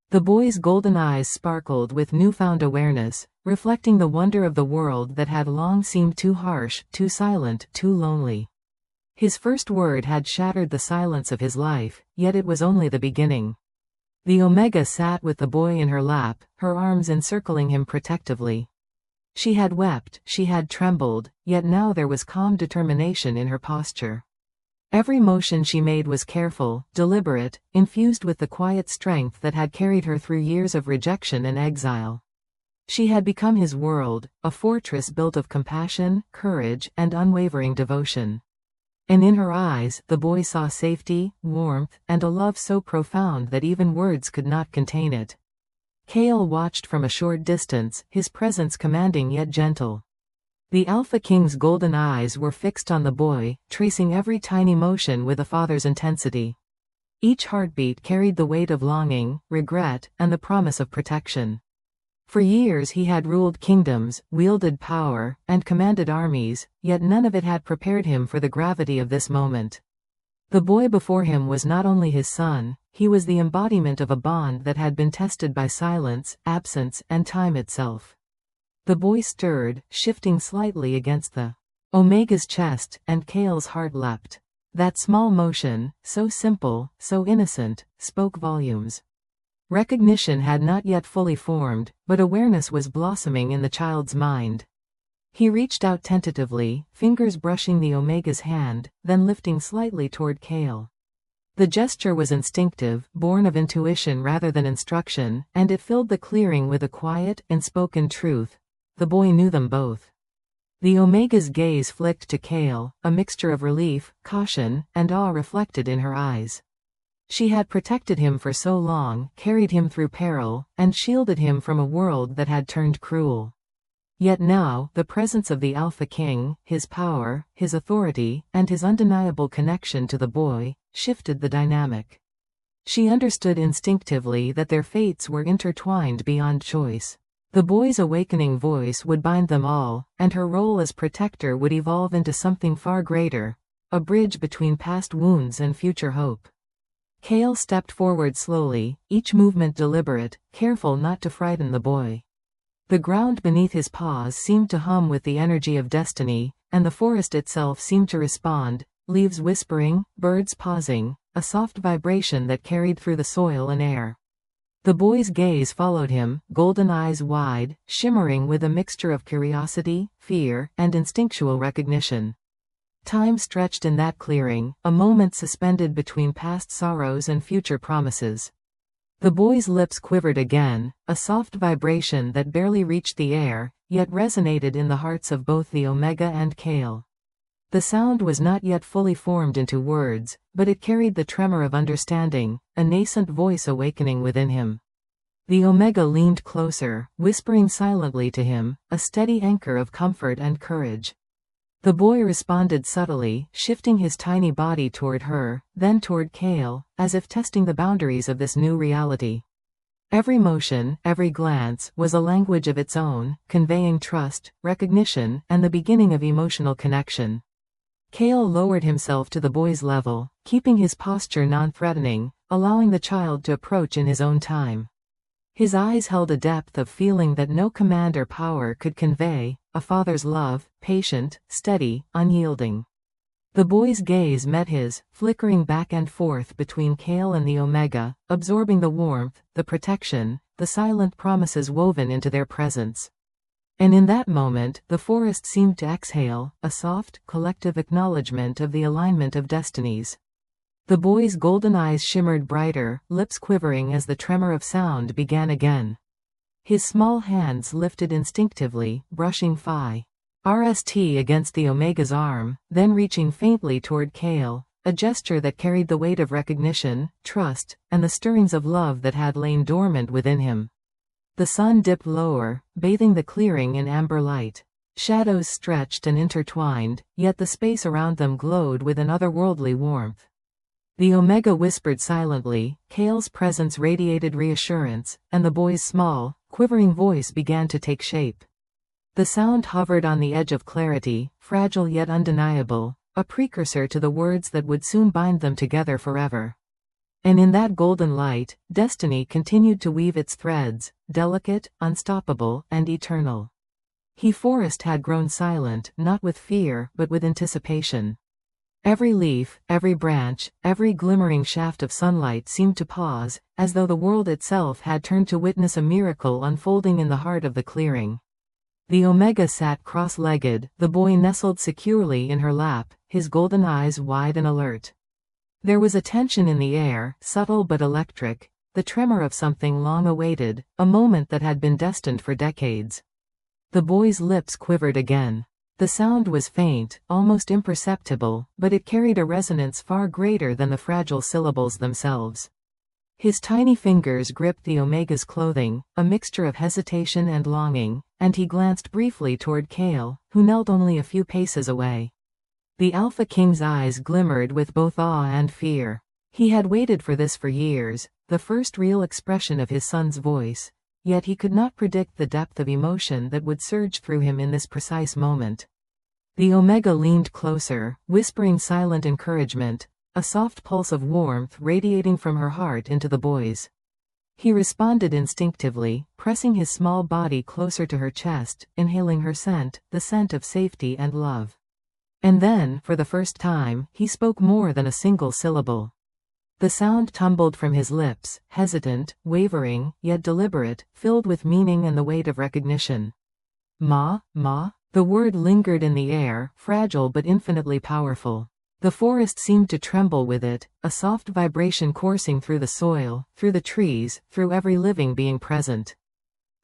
The boy's golden eyes sparkled with newfound awareness, reflecting the wonder of the world that had long seemed too harsh, too silent, too lonely. His first word had shattered the silence of his life, yet it was only the beginning. The Omega sat with the boy in her lap, her arms encircling him protectively. She had wept, she had trembled, yet now there was calm determination in her posture. Every motion she made was careful, deliberate, infused with the quiet strength that had carried her through years of rejection and exile. She had become his world, a fortress built of compassion, courage, and unwavering devotion. And in her eyes, the boy saw safety, warmth, and a love so profound that even words could not contain it. Kale watched from a short distance, his presence commanding yet gentle. The Alpha King's golden eyes were fixed on the boy, tracing every tiny motion with a father's intensity. Each heartbeat carried the weight of longing, regret, and the promise of protection. For years he had ruled kingdoms, wielded power, and commanded armies, yet none of it had prepared him for the gravity of this moment. The boy before him was not only his son, he was the embodiment of a bond that had been tested by silence, absence, and time itself. The boy stirred, shifting slightly against the Omega's chest, and Kale's heart leapt. That small motion, so simple, so innocent, spoke volumes. Recognition had not yet fully formed, but awareness was blossoming in the child's mind. He reached out tentatively, fingers brushing the Omega's hand, then lifting slightly toward Kale. The gesture was instinctive, born of intuition rather than instruction, and it filled the clearing with a quiet, unspoken truth. The boy knew them both. The Omega's gaze flicked to Kale, a mixture of relief, caution, and awe reflected in her eyes. She had protected him for so long, carried him through peril, and shielded him from a world that had turned cruel. Yet now, the presence of the Alpha King, his power, his authority, and his undeniable connection to the boy, shifted the dynamic. She understood instinctively that their fates were intertwined beyond choice. The boy's awakening voice would bind them all, and her role as protector would evolve into something far greater, a bridge between past wounds and future hope. Kale stepped forward slowly, each movement deliberate, careful not to frighten the boy. The ground beneath his paws seemed to hum with the energy of destiny, and the forest itself seemed to respond, leaves whispering, birds pausing, a soft vibration that carried through the soil and air. The boy's gaze followed him, golden eyes wide, shimmering with a mixture of curiosity, fear, and instinctual recognition. Time stretched in that clearing, a moment suspended between past sorrows and future promises. The boy's lips quivered again, a soft vibration that barely reached the air, yet resonated in the hearts of both the Omega and Kale. The sound was not yet fully formed into words, but it carried the tremor of understanding, a nascent voice awakening within him. The Omega leaned closer, whispering silently to him, a steady anchor of comfort and courage. The boy responded subtly, shifting his tiny body toward her, then toward Kale, as if testing the boundaries of this new reality. Every motion, every glance, was a language of its own, conveying trust, recognition, and the beginning of emotional connection. Kale lowered himself to the boy's level, keeping his posture non-threatening, allowing the child to approach in his own time. His eyes held a depth of feeling that no command or power could convey, a father's love, patient, steady, unyielding. The boy's gaze met his, flickering back and forth between Kale and the Omega, absorbing the warmth, the protection, the silent promises woven into their presence. And in that moment, the forest seemed to exhale, a soft, collective acknowledgement of the alignment of destinies. The boy's golden eyes shimmered brighter, lips quivering as the tremor of sound began again. His small hands lifted instinctively, brushing Phi RST against the Omega's arm, then reaching faintly toward Kale, a gesture that carried the weight of recognition, trust, and the stirrings of love that had lain dormant within him. The sun dipped lower, bathing the clearing in amber light. Shadows stretched and intertwined, yet the space around them glowed with an otherworldly warmth. The Omega whispered silently, Kale's presence radiated reassurance, and the boy's small, quivering voice began to take shape. The sound hovered on the edge of clarity, fragile yet undeniable, a precursor to the words that would soon bind them together forever. And in that golden light, destiny continued to weave its threads, delicate, unstoppable, and eternal. The forest had grown silent, not with fear, but with anticipation. Every leaf, every branch, every glimmering shaft of sunlight seemed to pause, as though the world itself had turned to witness a miracle unfolding in the heart of the clearing. The Omega sat cross-legged, the boy nestled securely in her lap, his golden eyes wide and alert. There was a tension in the air, subtle but electric, the tremor of something long awaited, a moment that had been destined for decades. The boy's lips quivered again. The sound was faint, almost imperceptible, but it carried a resonance far greater than the fragile syllables themselves. His tiny fingers gripped the Omega's clothing, a mixture of hesitation and longing, and he glanced briefly toward Kale, who knelt only a few paces away. The Alpha King's eyes glimmered with both awe and fear. He had waited for this for years, the first real expression of his son's voice, yet he could not predict the depth of emotion that would surge through him in this precise moment. The Omega leaned closer, whispering silent encouragement, a soft pulse of warmth radiating from her heart into the boy's. He responded instinctively, pressing his small body closer to her chest, inhaling her scent, the scent of safety and love. And then, for the first time, he spoke more than a single syllable. The sound tumbled from his lips, hesitant, wavering, yet deliberate, filled with meaning and the weight of recognition. Ma, ma. The word lingered in the air, fragile but infinitely powerful. The forest seemed to tremble with it, a soft vibration coursing through the soil, through the trees, through every living being present.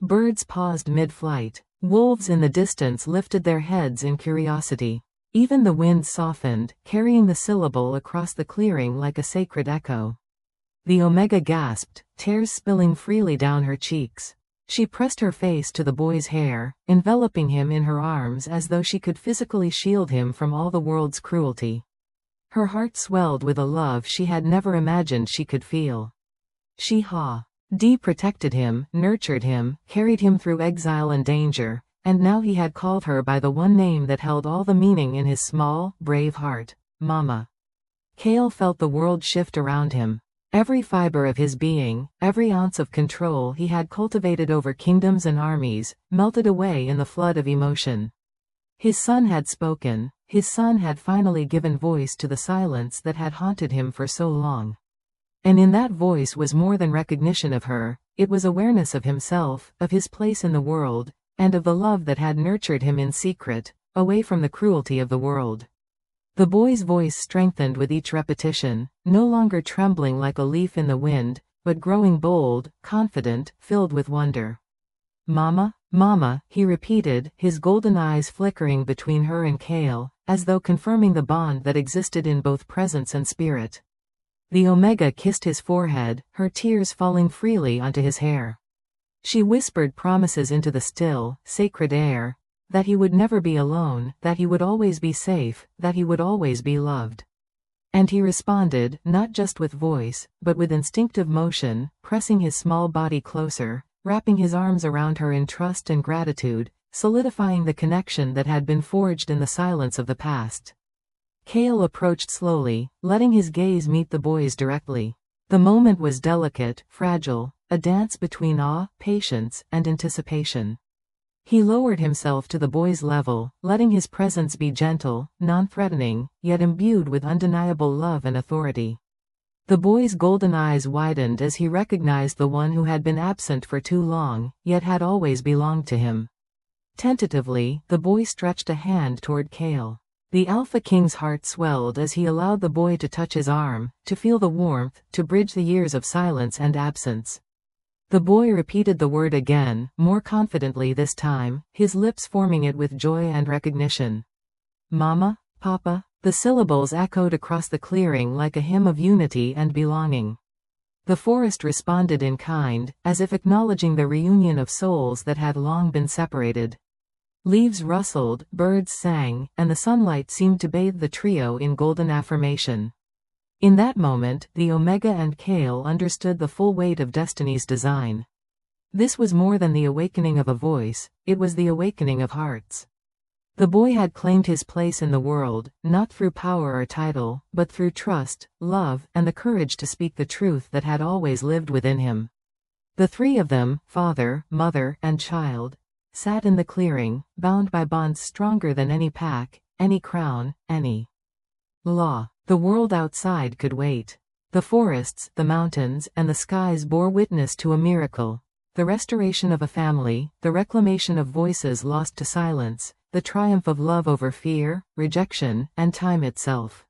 Birds paused mid-flight. Wolves in the distance lifted their heads in curiosity. Even the wind softened, carrying the syllable across the clearing like a sacred echo. The Omega gasped, tears spilling freely down her cheeks. She pressed her face to the boy's hair, enveloping him in her arms as though she could physically shield him from all the world's cruelty. Her heart swelled with a love she had never imagined she could feel. Dee protected him, nurtured him, carried him through exile and danger, and now he had called her by the one name that held all the meaning in his small, brave heart, Mama. Kale felt the world shift around him. Every fiber of his being, every ounce of control he had cultivated over kingdoms and armies, melted away in the flood of emotion. His son had spoken. His son had finally given voice to the silence that had haunted him for so long. And in that voice was more than recognition of her, it was awareness of himself, of his place in the world, and of the love that had nurtured him in secret, away from the cruelty of the world. The boy's voice strengthened with each repetition, no longer trembling like a leaf in the wind, but growing bold, confident, filled with wonder. Mama, Mama, he repeated, his golden eyes flickering between her and Kale, as though confirming the bond that existed in both presence and spirit. The Omega kissed his forehead, her tears falling freely onto his hair. She whispered promises into the still, sacred air, that he would never be alone, that he would always be safe, that he would always be loved. And he responded, not just with voice, but with instinctive motion, pressing his small body closer, wrapping his arms around her in trust and gratitude, solidifying the connection that had been forged in the silence of the past. Kale approached slowly, letting his gaze meet the boy's directly. The moment was delicate, fragile, a dance between awe, patience, and anticipation. He lowered himself to the boy's level, letting his presence be gentle, non-threatening, yet imbued with undeniable love and authority. The boy's golden eyes widened as he recognized the one who had been absent for too long, yet had always belonged to him. Tentatively, the boy stretched a hand toward Kale. The Alpha King's heart swelled as he allowed the boy to touch his arm, to feel the warmth, to bridge the years of silence and absence. The boy repeated the word again, more confidently this time, his lips forming it with joy and recognition. Mama, Papa. The syllables echoed across the clearing like a hymn of unity and belonging. The forest responded in kind, as if acknowledging the reunion of souls that had long been separated. Leaves rustled, birds sang, and the sunlight seemed to bathe the trio in golden affirmation. In that moment, the Omega and Kale understood the full weight of destiny's design. This was more than the awakening of a voice, it was the awakening of hearts. The boy had claimed his place in the world, not through power or title, but through trust, love, and the courage to speak the truth that had always lived within him. The three of them, father, mother, and child, sat in the clearing, bound by bonds stronger than any pack, any crown, any Law. The world outside could wait. The forests, the mountains, and the skies bore witness to a miracle. The restoration of a family, the reclamation of voices lost to silence, the triumph of love over fear, rejection, and time itself.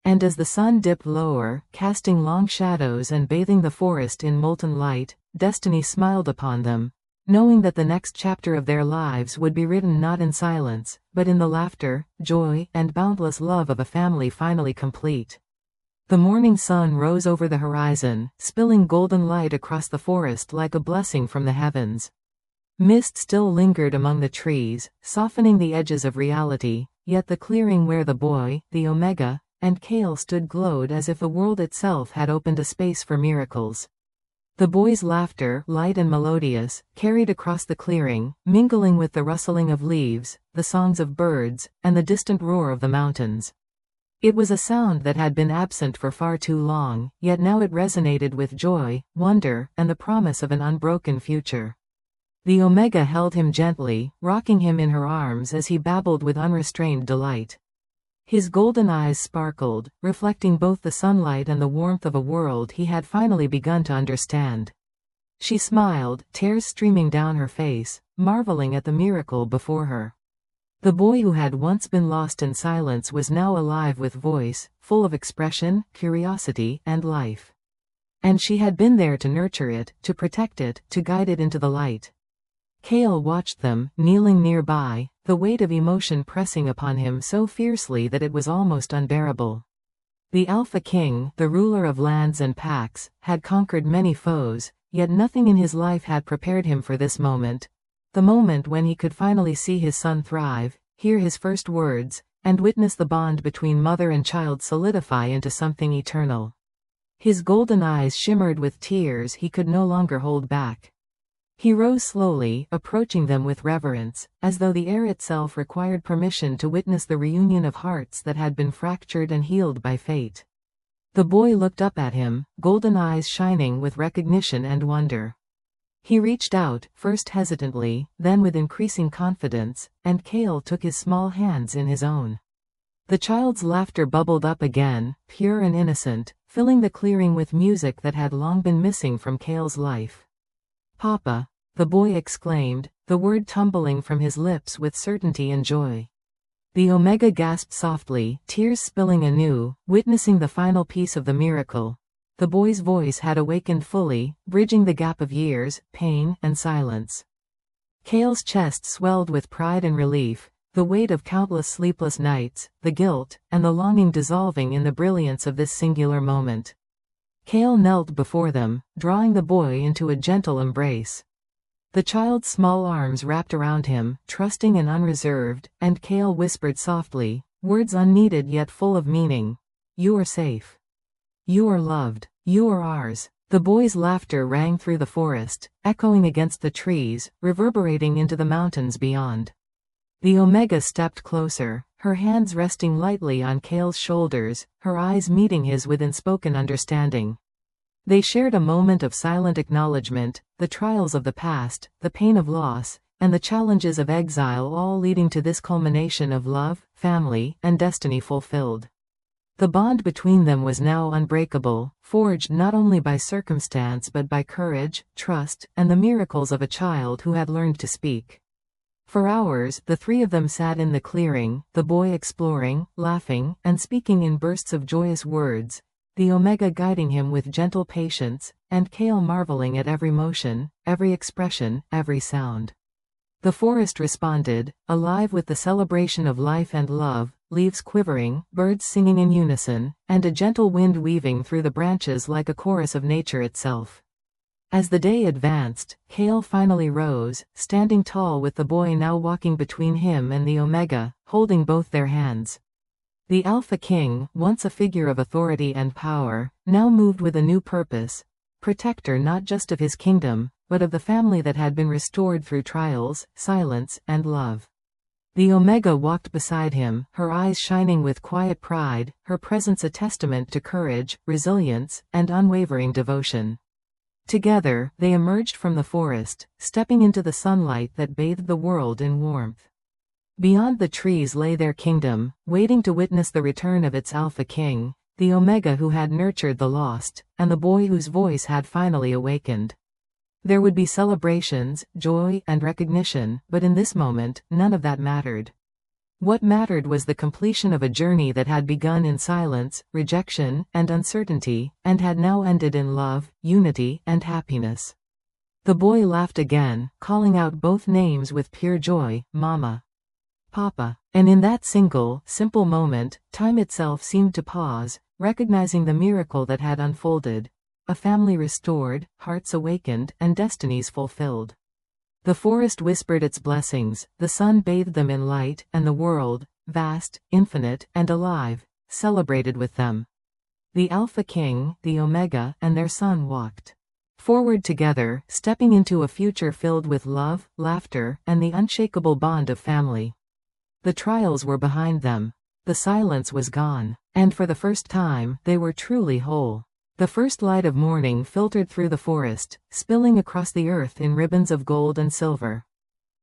And as the sun dipped lower, casting long shadows and bathing the forest in molten light, destiny smiled upon them, knowing that the next chapter of their lives would be written not in silence, but in the laughter, joy, and boundless love of a family finally complete. The morning sun rose over the horizon, spilling golden light across the forest like a blessing from the heavens. Mist still lingered among the trees, softening the edges of reality, yet the clearing where the boy, the Omega, and Kale stood glowed as if the world itself had opened a space for miracles. The boy's laughter, light and melodious, carried across the clearing, mingling with the rustling of leaves, the songs of birds, and the distant roar of the mountains. It was a sound that had been absent for far too long, yet now it resonated with joy, wonder, and the promise of an unbroken future. The Omega held him gently, rocking him in her arms as he babbled with unrestrained delight. His golden eyes sparkled, reflecting both the sunlight and the warmth of a world he had finally begun to understand. She smiled, tears streaming down her face, marveling at the miracle before her. The boy who had once been lost in silence was now alive with voice, full of expression, curiosity, and life. And she had been there to nurture it, to protect it, to guide it into the light. Kale watched them, kneeling nearby, the weight of emotion pressing upon him so fiercely that it was almost unbearable. The Alpha King, the ruler of lands and packs, had conquered many foes, yet nothing in his life had prepared him for this moment. The moment when he could finally see his son thrive, hear his first words, and witness the bond between mother and child solidify into something eternal. His golden eyes shimmered with tears he could no longer hold back. He rose slowly, approaching them with reverence, as though the air itself required permission to witness the reunion of hearts that had been fractured and healed by fate. The boy looked up at him, golden eyes shining with recognition and wonder. He reached out, first hesitantly, then with increasing confidence, and Kale took his small hands in his own. The child's laughter bubbled up again, pure and innocent, filling the clearing with music that had long been missing from Kale's life. "Papa," the boy exclaimed, the word tumbling from his lips with certainty and joy. The Omega gasped softly, tears spilling anew, witnessing the final piece of the miracle. The boy's voice had awakened fully, bridging the gap of years, pain, and silence. Kale's chest swelled with pride and relief, the weight of countless sleepless nights, the guilt, and the longing dissolving in the brilliance of this singular moment. Kale knelt before them, drawing the boy into a gentle embrace. The child's small arms wrapped around him, trusting and unreserved, and Kale whispered softly, words unneeded yet full of meaning. "You are safe. You are loved. You are ours." The boy's laughter rang through the forest, echoing against the trees, reverberating into the mountains beyond. The Omega stepped closer, her hands resting lightly on Kale's shoulders, her eyes meeting his with unspoken understanding. They shared a moment of silent acknowledgement, the trials of the past, the pain of loss, and the challenges of exile all leading to this culmination of love, family, and destiny fulfilled. The bond between them was now unbreakable, forged not only by circumstance but by courage, trust, and the miracles of a child who had learned to speak. For hours, the three of them sat in the clearing, the boy exploring, laughing, and speaking in bursts of joyous words, the Omega guiding him with gentle patience, and Kale marveling at every motion, every expression, every sound. The forest responded, alive with the celebration of life and love, leaves quivering, birds singing in unison, and a gentle wind weaving through the branches like a chorus of nature itself. As the day advanced, Kale finally rose, standing tall with the boy now walking between him and the Omega, holding both their hands. The Alpha King, once a figure of authority and power, now moved with a new purpose, protector not just of his kingdom, but of the family that had been restored through trials, silence, and love. The Omega walked beside him, her eyes shining with quiet pride, her presence a testament to courage, resilience, and unwavering devotion. Together, they emerged from the forest, stepping into the sunlight that bathed the world in warmth. Beyond the trees lay their kingdom, waiting to witness the return of its Alpha King, the Omega who had nurtured the lost, and the boy whose voice had finally awakened. There would be celebrations, joy, and recognition, but in this moment, none of that mattered. What mattered was the completion of a journey that had begun in silence, rejection, and uncertainty, and had now ended in love, unity, and happiness. The boy laughed again, calling out both names with pure joy, Mama, Papa. And in that single, simple moment, time itself seemed to pause, recognizing the miracle that had unfolded. A family restored, hearts awakened, and destinies fulfilled. The forest whispered its blessings, the sun bathed them in light, and the world, vast, infinite, and alive, celebrated with them. The Alpha King, the Omega, and their son walked forward together, stepping into a future filled with love, laughter, and the unshakable bond of family. The trials were behind them. The silence was gone. And for the first time, they were truly whole. The first light of morning filtered through the forest, spilling across the earth in ribbons of gold and silver.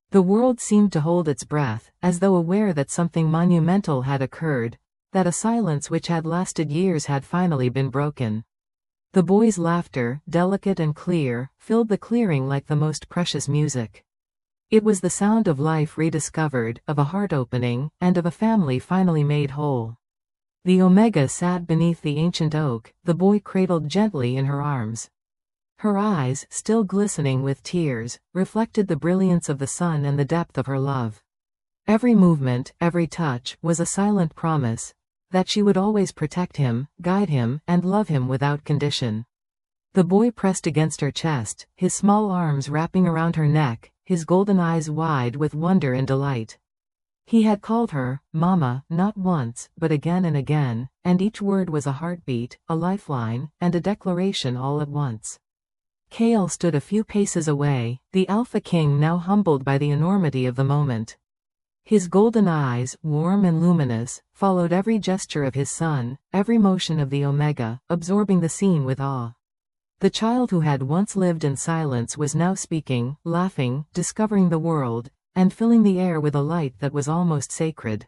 The world seemed to hold its breath, as though aware that something monumental had occurred, that a silence which had lasted years had finally been broken. The boy's laughter, delicate and clear, filled the clearing like the most precious music. It was the sound of life rediscovered, of a heart opening, and of a family finally made whole. The Omega sat beneath the ancient oak, the boy cradled gently in her arms. Her eyes, still glistening with tears, reflected the brilliance of the sun and the depth of her love. Every movement, every touch, was a silent promise that she would always protect him, guide him, and love him without condition. The boy pressed against her chest, his small arms wrapping around her neck, his golden eyes wide with wonder and delight. He had called her, Mama, not once, but again and again, and each word was a heartbeat, a lifeline, and a declaration all at once. Kale stood a few paces away, the Alpha King now humbled by the enormity of the moment. His golden eyes, warm and luminous, followed every gesture of his son, every motion of the Omega, absorbing the scene with awe. The child who had once lived in silence was now speaking, laughing, discovering the world, and filling the air with a light that was almost sacred.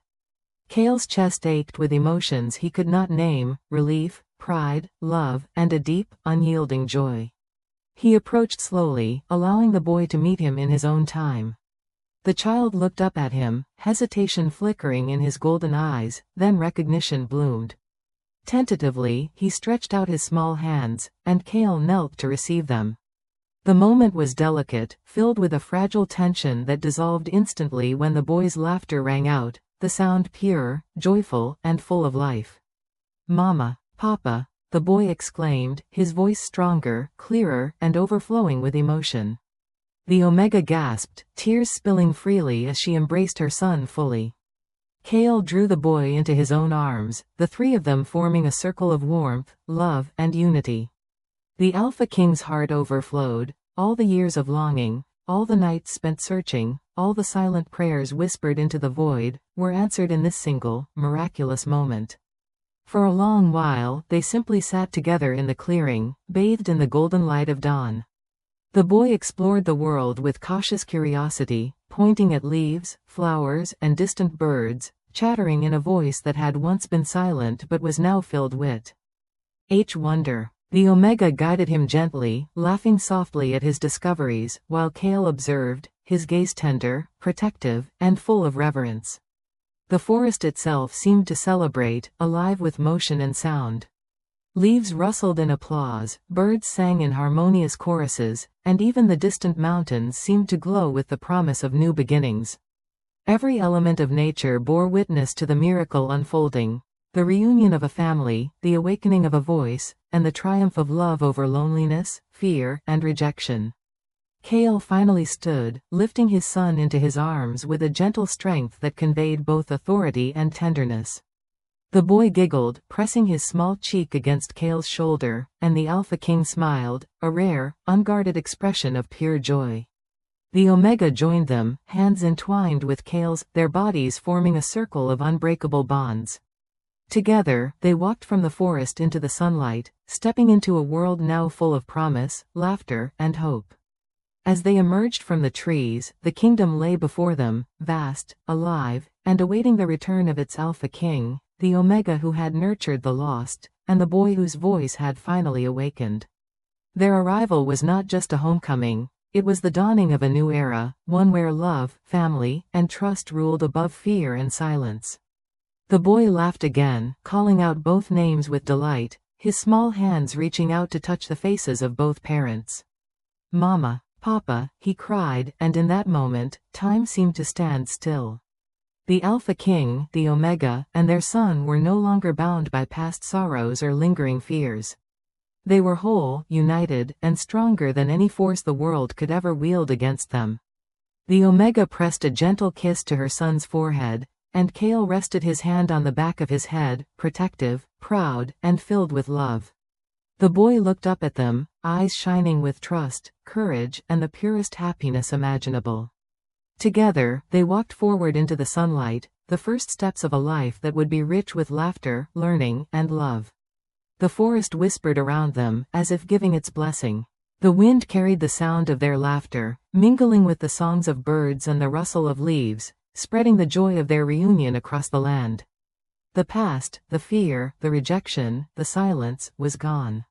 Kale's chest ached with emotions he could not name, relief, pride, love, and a deep, unyielding joy. He approached slowly, allowing the boy to meet him in his own time. The child looked up at him, hesitation flickering in his golden eyes, then recognition bloomed. Tentatively, he stretched out his small hands, and Kale knelt to receive them. The moment was delicate, filled with a fragile tension that dissolved instantly when the boy's laughter rang out, the sound pure, joyful, and full of life. Mama, Papa, the boy exclaimed, his voice stronger, clearer, and overflowing with emotion. The Omega gasped, tears spilling freely as she embraced her son fully. Kale drew the boy into his own arms, the three of them forming a circle of warmth, love, and unity. The Alpha King's heart overflowed. All the years of longing, all the nights spent searching, all the silent prayers whispered into the void, were answered in this single, miraculous moment. For a long while, they simply sat together in the clearing, bathed in the golden light of dawn. The boy explored the world with cautious curiosity, pointing at leaves, flowers, and distant birds, chattering in a voice that had once been silent but was now filled with wonder. The Omega guided him gently, laughing softly at his discoveries, while Kale observed, his gaze tender, protective, and full of reverence. The forest itself seemed to celebrate, alive with motion and sound. Leaves rustled in applause, birds sang in harmonious choruses, and even the distant mountains seemed to glow with the promise of new beginnings. Every element of nature bore witness to the miracle unfolding. The reunion of a family, the awakening of a voice, and the triumph of love over loneliness, fear, and rejection. Kale finally stood, lifting his son into his arms with a gentle strength that conveyed both authority and tenderness. The boy giggled, pressing his small cheek against Kale's shoulder, and the Alpha King smiled, a rare, unguarded expression of pure joy. The Omega joined them, hands entwined with Kale's, their bodies forming a circle of unbreakable bonds. Together, they walked from the forest into the sunlight, stepping into a world now full of promise, laughter, and hope. As they emerged from the trees, the kingdom lay before them, vast, alive, and awaiting the return of its Alpha King, the Omega who had nurtured the lost, and the boy whose voice had finally awakened. Their arrival was not just a homecoming, it was the dawning of a new era, one where love, family, and trust ruled above fear and silence. The boy laughed again, calling out both names with delight, his small hands reaching out to touch the faces of both parents. "Mama, Papa," he cried, and in that moment, time seemed to stand still. The Alpha King, the Omega, and their son were no longer bound by past sorrows or lingering fears. They were whole, united, and stronger than any force the world could ever wield against them. The Omega pressed a gentle kiss to her son's forehead, and Kale rested his hand on the back of his head, protective, proud, and filled with love. The boy looked up at them, eyes shining with trust, courage, and the purest happiness imaginable. Together, they walked forward into the sunlight, the first steps of a life that would be rich with laughter, learning, and love. The forest whispered around them, as if giving its blessing. The wind carried the sound of their laughter, mingling with the songs of birds and the rustle of leaves, spreading the joy of their reunion across the land. The past, the fear, the rejection, the silence, was gone.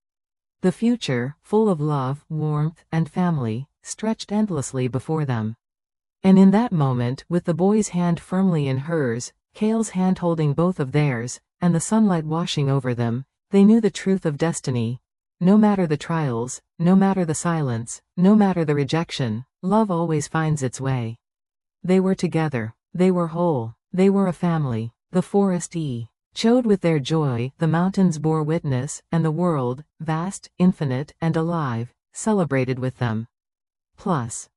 The future, full of love, warmth, and family, stretched endlessly before them. And in that moment, with the boy's hand firmly in hers, Kale's hand holding both of theirs, and the sunlight washing over them, they knew the truth of destiny. No matter the trials, no matter the silence, no matter the rejection, love always finds its way. They were together. They were whole. They were a family. The forest chowed with their joy, the mountains bore witness, and the world, vast, infinite, and alive, celebrated with them. Plus,